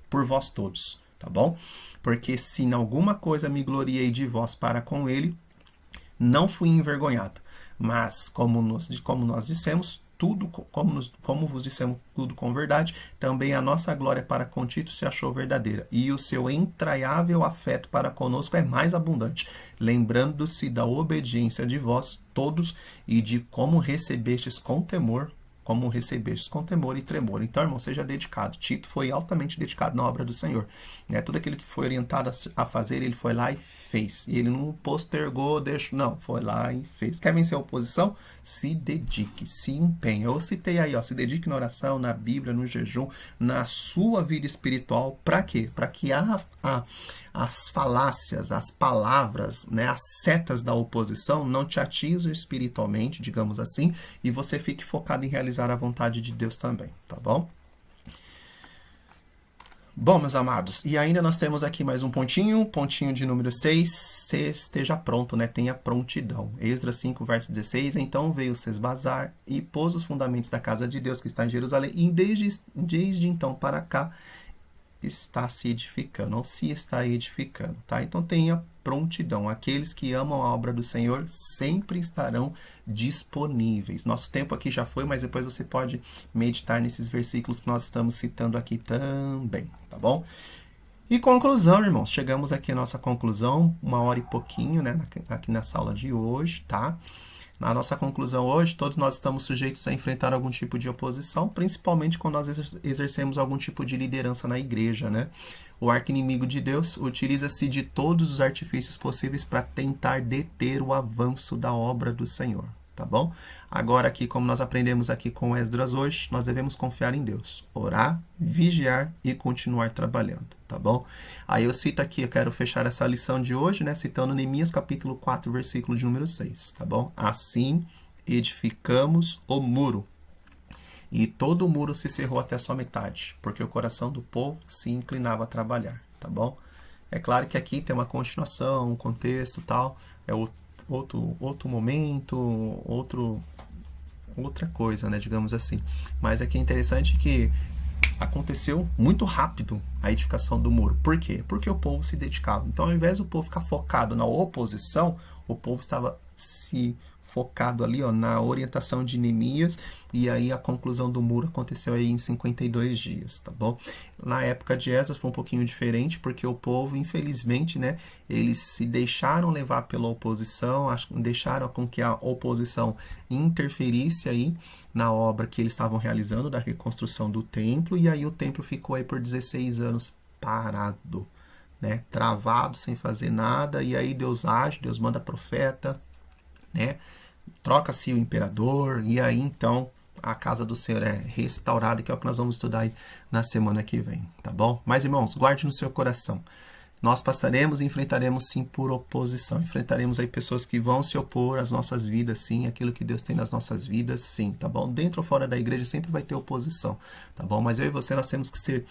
por vós todos. Tá bom? Porque se em alguma coisa me gloriei de vós para com ele, não fui envergonhado. Mas, como nós dissemos, tudo, como vos dissemos tudo com verdade, também a nossa glória para com Tito se achou verdadeira. E o seu entraiável afeto para conosco é mais abundante, lembrando-se da obediência de vós todos e de como recebestes com temor e tremor. Então, irmão, seja dedicado. Tito foi altamente dedicado na obra do Senhor. Né? Tudo aquilo que foi orientado a fazer, ele foi lá e fez. E ele não postergou, não, foi lá e fez. Quer vencer a oposição? Se dedique, se empenhe. Eu citei aí, ó, se dedique na oração, na Bíblia, no jejum, na sua vida espiritual. Para quê? Para que as falácias, as palavras, né, as setas da oposição não te atinjam espiritualmente, digamos assim, e você fique focado em realizar a vontade de Deus também, tá bom? Bom, meus amados, e ainda nós temos aqui mais um pontinho de número 6, se esteja pronto, né? Tenha prontidão. Esdras 5, verso 16, então veio Sesbazar e pôs os fundamentos da casa de Deus que está em Jerusalém, e desde então para cá está se edificando, ou se está edificando, tá? Então tenha prontidão. Aqueles que amam a obra do Senhor sempre estarão disponíveis. Nosso tempo aqui já foi, mas depois você pode meditar nesses versículos que nós estamos citando aqui também, tá bom? E conclusão, irmãos. Chegamos aqui à nossa conclusão, 1h e pouquinho, né? Aqui nessa aula de hoje, tá? Na nossa conclusão hoje, todos nós estamos sujeitos a enfrentar algum tipo de oposição, principalmente quando nós exercemos algum tipo de liderança na igreja, né? O arqui-inimigo de Deus utiliza-se de todos os artifícios possíveis para tentar deter o avanço da obra do Senhor, tá bom? Agora aqui, como nós aprendemos aqui com Esdras hoje, nós devemos confiar em Deus, orar, vigiar e continuar trabalhando, tá bom? Aí eu cito aqui, eu quero fechar essa lição de hoje, né, citando Neemias capítulo 4, versículo de número 6, tá bom? Assim edificamos o muro, e todo o muro se cerrou até a sua metade, porque o coração do povo se inclinava a trabalhar, tá bom? É claro que aqui tem uma continuação, um contexto tal, é outro momento, outra coisa, né, digamos assim. Mas aqui é interessante que aconteceu muito rápido a edificação do muro. Por quê? Porque o povo se dedicava. Então, ao invés do povo ficar focado na oposição, o povo estava se focado ali, ó, na orientação de Neemias, e aí a conclusão do muro aconteceu aí em 52 dias, tá bom? Na época de Esdras foi um pouquinho diferente, porque o povo, infelizmente, né, eles se deixaram levar pela oposição, deixaram com que a oposição interferisse aí na obra que eles estavam realizando, da reconstrução do templo, e aí o templo ficou aí por 16 anos parado, né, travado, sem fazer nada, e aí Deus age, Deus manda profeta, né, troca-se o imperador, e aí então a casa do Senhor é restaurada, que é o que nós vamos estudar aí na semana que vem, tá bom? Mas, irmãos, guarde no seu coração. nós passaremos e enfrentaremos sim por oposição. Enfrentaremos aí pessoas que vão se opor às nossas vidas, sim, aquilo que Deus tem nas nossas vidas, sim, tá bom? Dentro ou fora da igreja sempre vai ter oposição, tá bom? Mas eu e você, nós temos que ser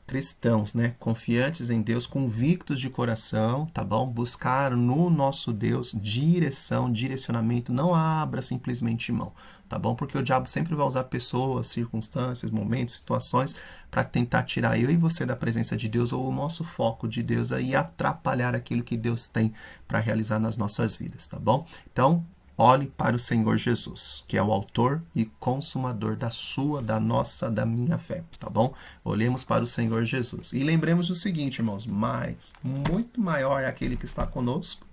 cristãos, né? Confiantes em Deus, convictos de coração, tá bom? Buscar no nosso Deus direção, direcionamento. Não abra simplesmente mão, tá bom? Porque o diabo sempre vai usar pessoas, circunstâncias, momentos, situações para tentar tirar eu e você da presença de Deus ou o nosso foco de Deus aí, atrapalhar aquilo que Deus tem para realizar nas nossas vidas, tá bom? Então, olhe para o Senhor Jesus, que é o autor e consumador da sua, da nossa, da minha fé, tá bom? Olhemos para o Senhor Jesus. E lembremos o seguinte, irmãos, muito maior é aquele que está conosco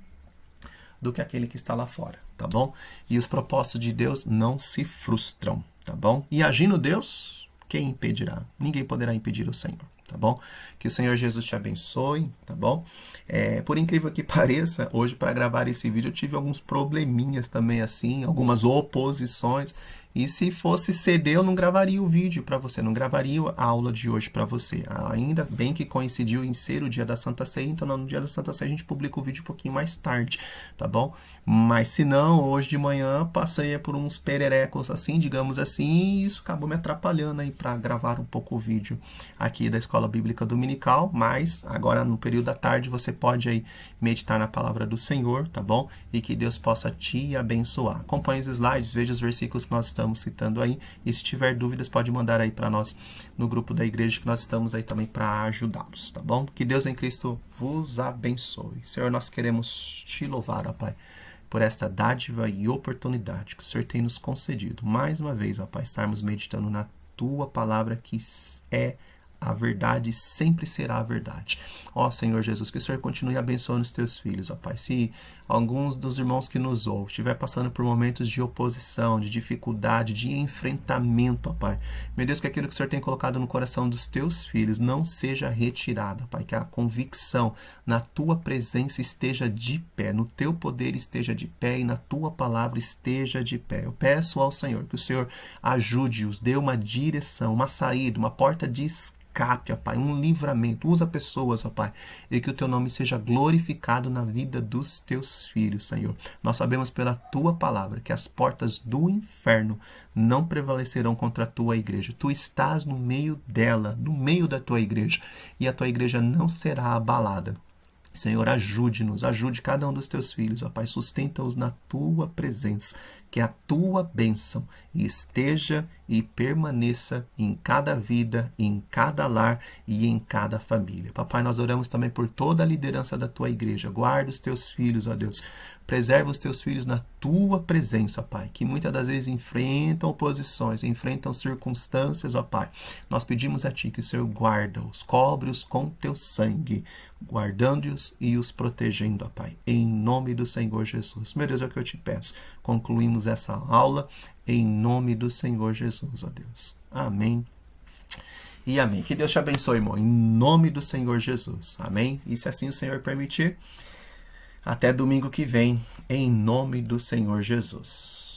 do que aquele que está lá fora, tá bom? E os propósitos de Deus não se frustram, tá bom? E agindo Deus, quem impedirá? Ninguém poderá impedir o Senhor, tá bom? Que o Senhor Jesus te abençoe, tá bom? Por incrível que pareça, hoje para gravar esse vídeo eu tive alguns probleminhas também assim, algumas oposições, e se fosse CD eu não gravaria o vídeo para você, não gravaria a aula de hoje para você. Ainda bem que coincidiu em ser o dia da Santa Ceia, então no dia da Santa Ceia a gente publica o vídeo um pouquinho mais tarde, tá bom? Mas se não, hoje de manhã passei por uns pererecos assim, digamos assim, e isso acabou me atrapalhando aí para gravar um pouco o vídeo aqui da Escola Bíblica Dominical, mas agora no período da tarde você pode aí meditar na palavra do Senhor, tá bom? E que Deus possa te abençoar. Acompanhe os slides, veja os versículos que nós estamos citando aí, e se tiver dúvidas pode mandar aí para nós no grupo da igreja, que nós estamos aí também para ajudá-los, tá bom? Que Deus em Cristo vos abençoe. Senhor, nós queremos te louvar, ó Pai, por esta dádiva e oportunidade que o Senhor tem nos concedido. Mais uma vez, ó Pai, estarmos meditando na Tua palavra, que é a verdade, sempre será a verdade. Ó Senhor Jesus, que o Senhor continue abençoando os teus filhos, ó Pai. Se alguns dos irmãos que nos ouvem estiver passando por momentos de oposição, de dificuldade, de enfrentamento, ó Pai, meu Deus, que aquilo que o Senhor tem colocado no coração dos teus filhos não seja retirado, ó Pai, que a convicção na tua presença esteja de pé, no teu poder esteja de pé e na tua palavra esteja de pé. Eu peço ao Senhor que o Senhor ajude-os, dê uma direção, uma saída, uma porta de escape, ó Pai, um livramento. Usa pessoas, ó Pai, e que o teu nome seja glorificado na vida dos teus filhos, Senhor. Nós sabemos pela tua palavra que as portas do inferno não prevalecerão contra a tua igreja. Tu estás no meio dela, no meio da tua igreja, e a tua igreja não será abalada. Senhor, ajude-nos, ajude cada um dos teus filhos, ó Pai, sustenta-os na tua presença, que a tua bênção esteja e permaneça em cada vida, em cada lar e em cada família. Papai, nós oramos também por toda a liderança da tua igreja. Guarda os teus filhos, ó Deus. Preserva os teus filhos na tua presença, ó Pai, que muitas das vezes enfrentam oposições, enfrentam circunstâncias, ó Pai. Nós pedimos a Ti que o Senhor guarda-os, cobre-os com teu sangue, guardando-os e os protegendo, ó Pai, em nome do Senhor Jesus. Meu Deus, é o que eu te peço. Concluímos essa aula em nome do Senhor Jesus, ó Deus. Amém e amém. Que Deus te abençoe, irmão, em nome do Senhor Jesus. Amém? E se assim o Senhor permitir, até domingo que vem, em nome do Senhor Jesus.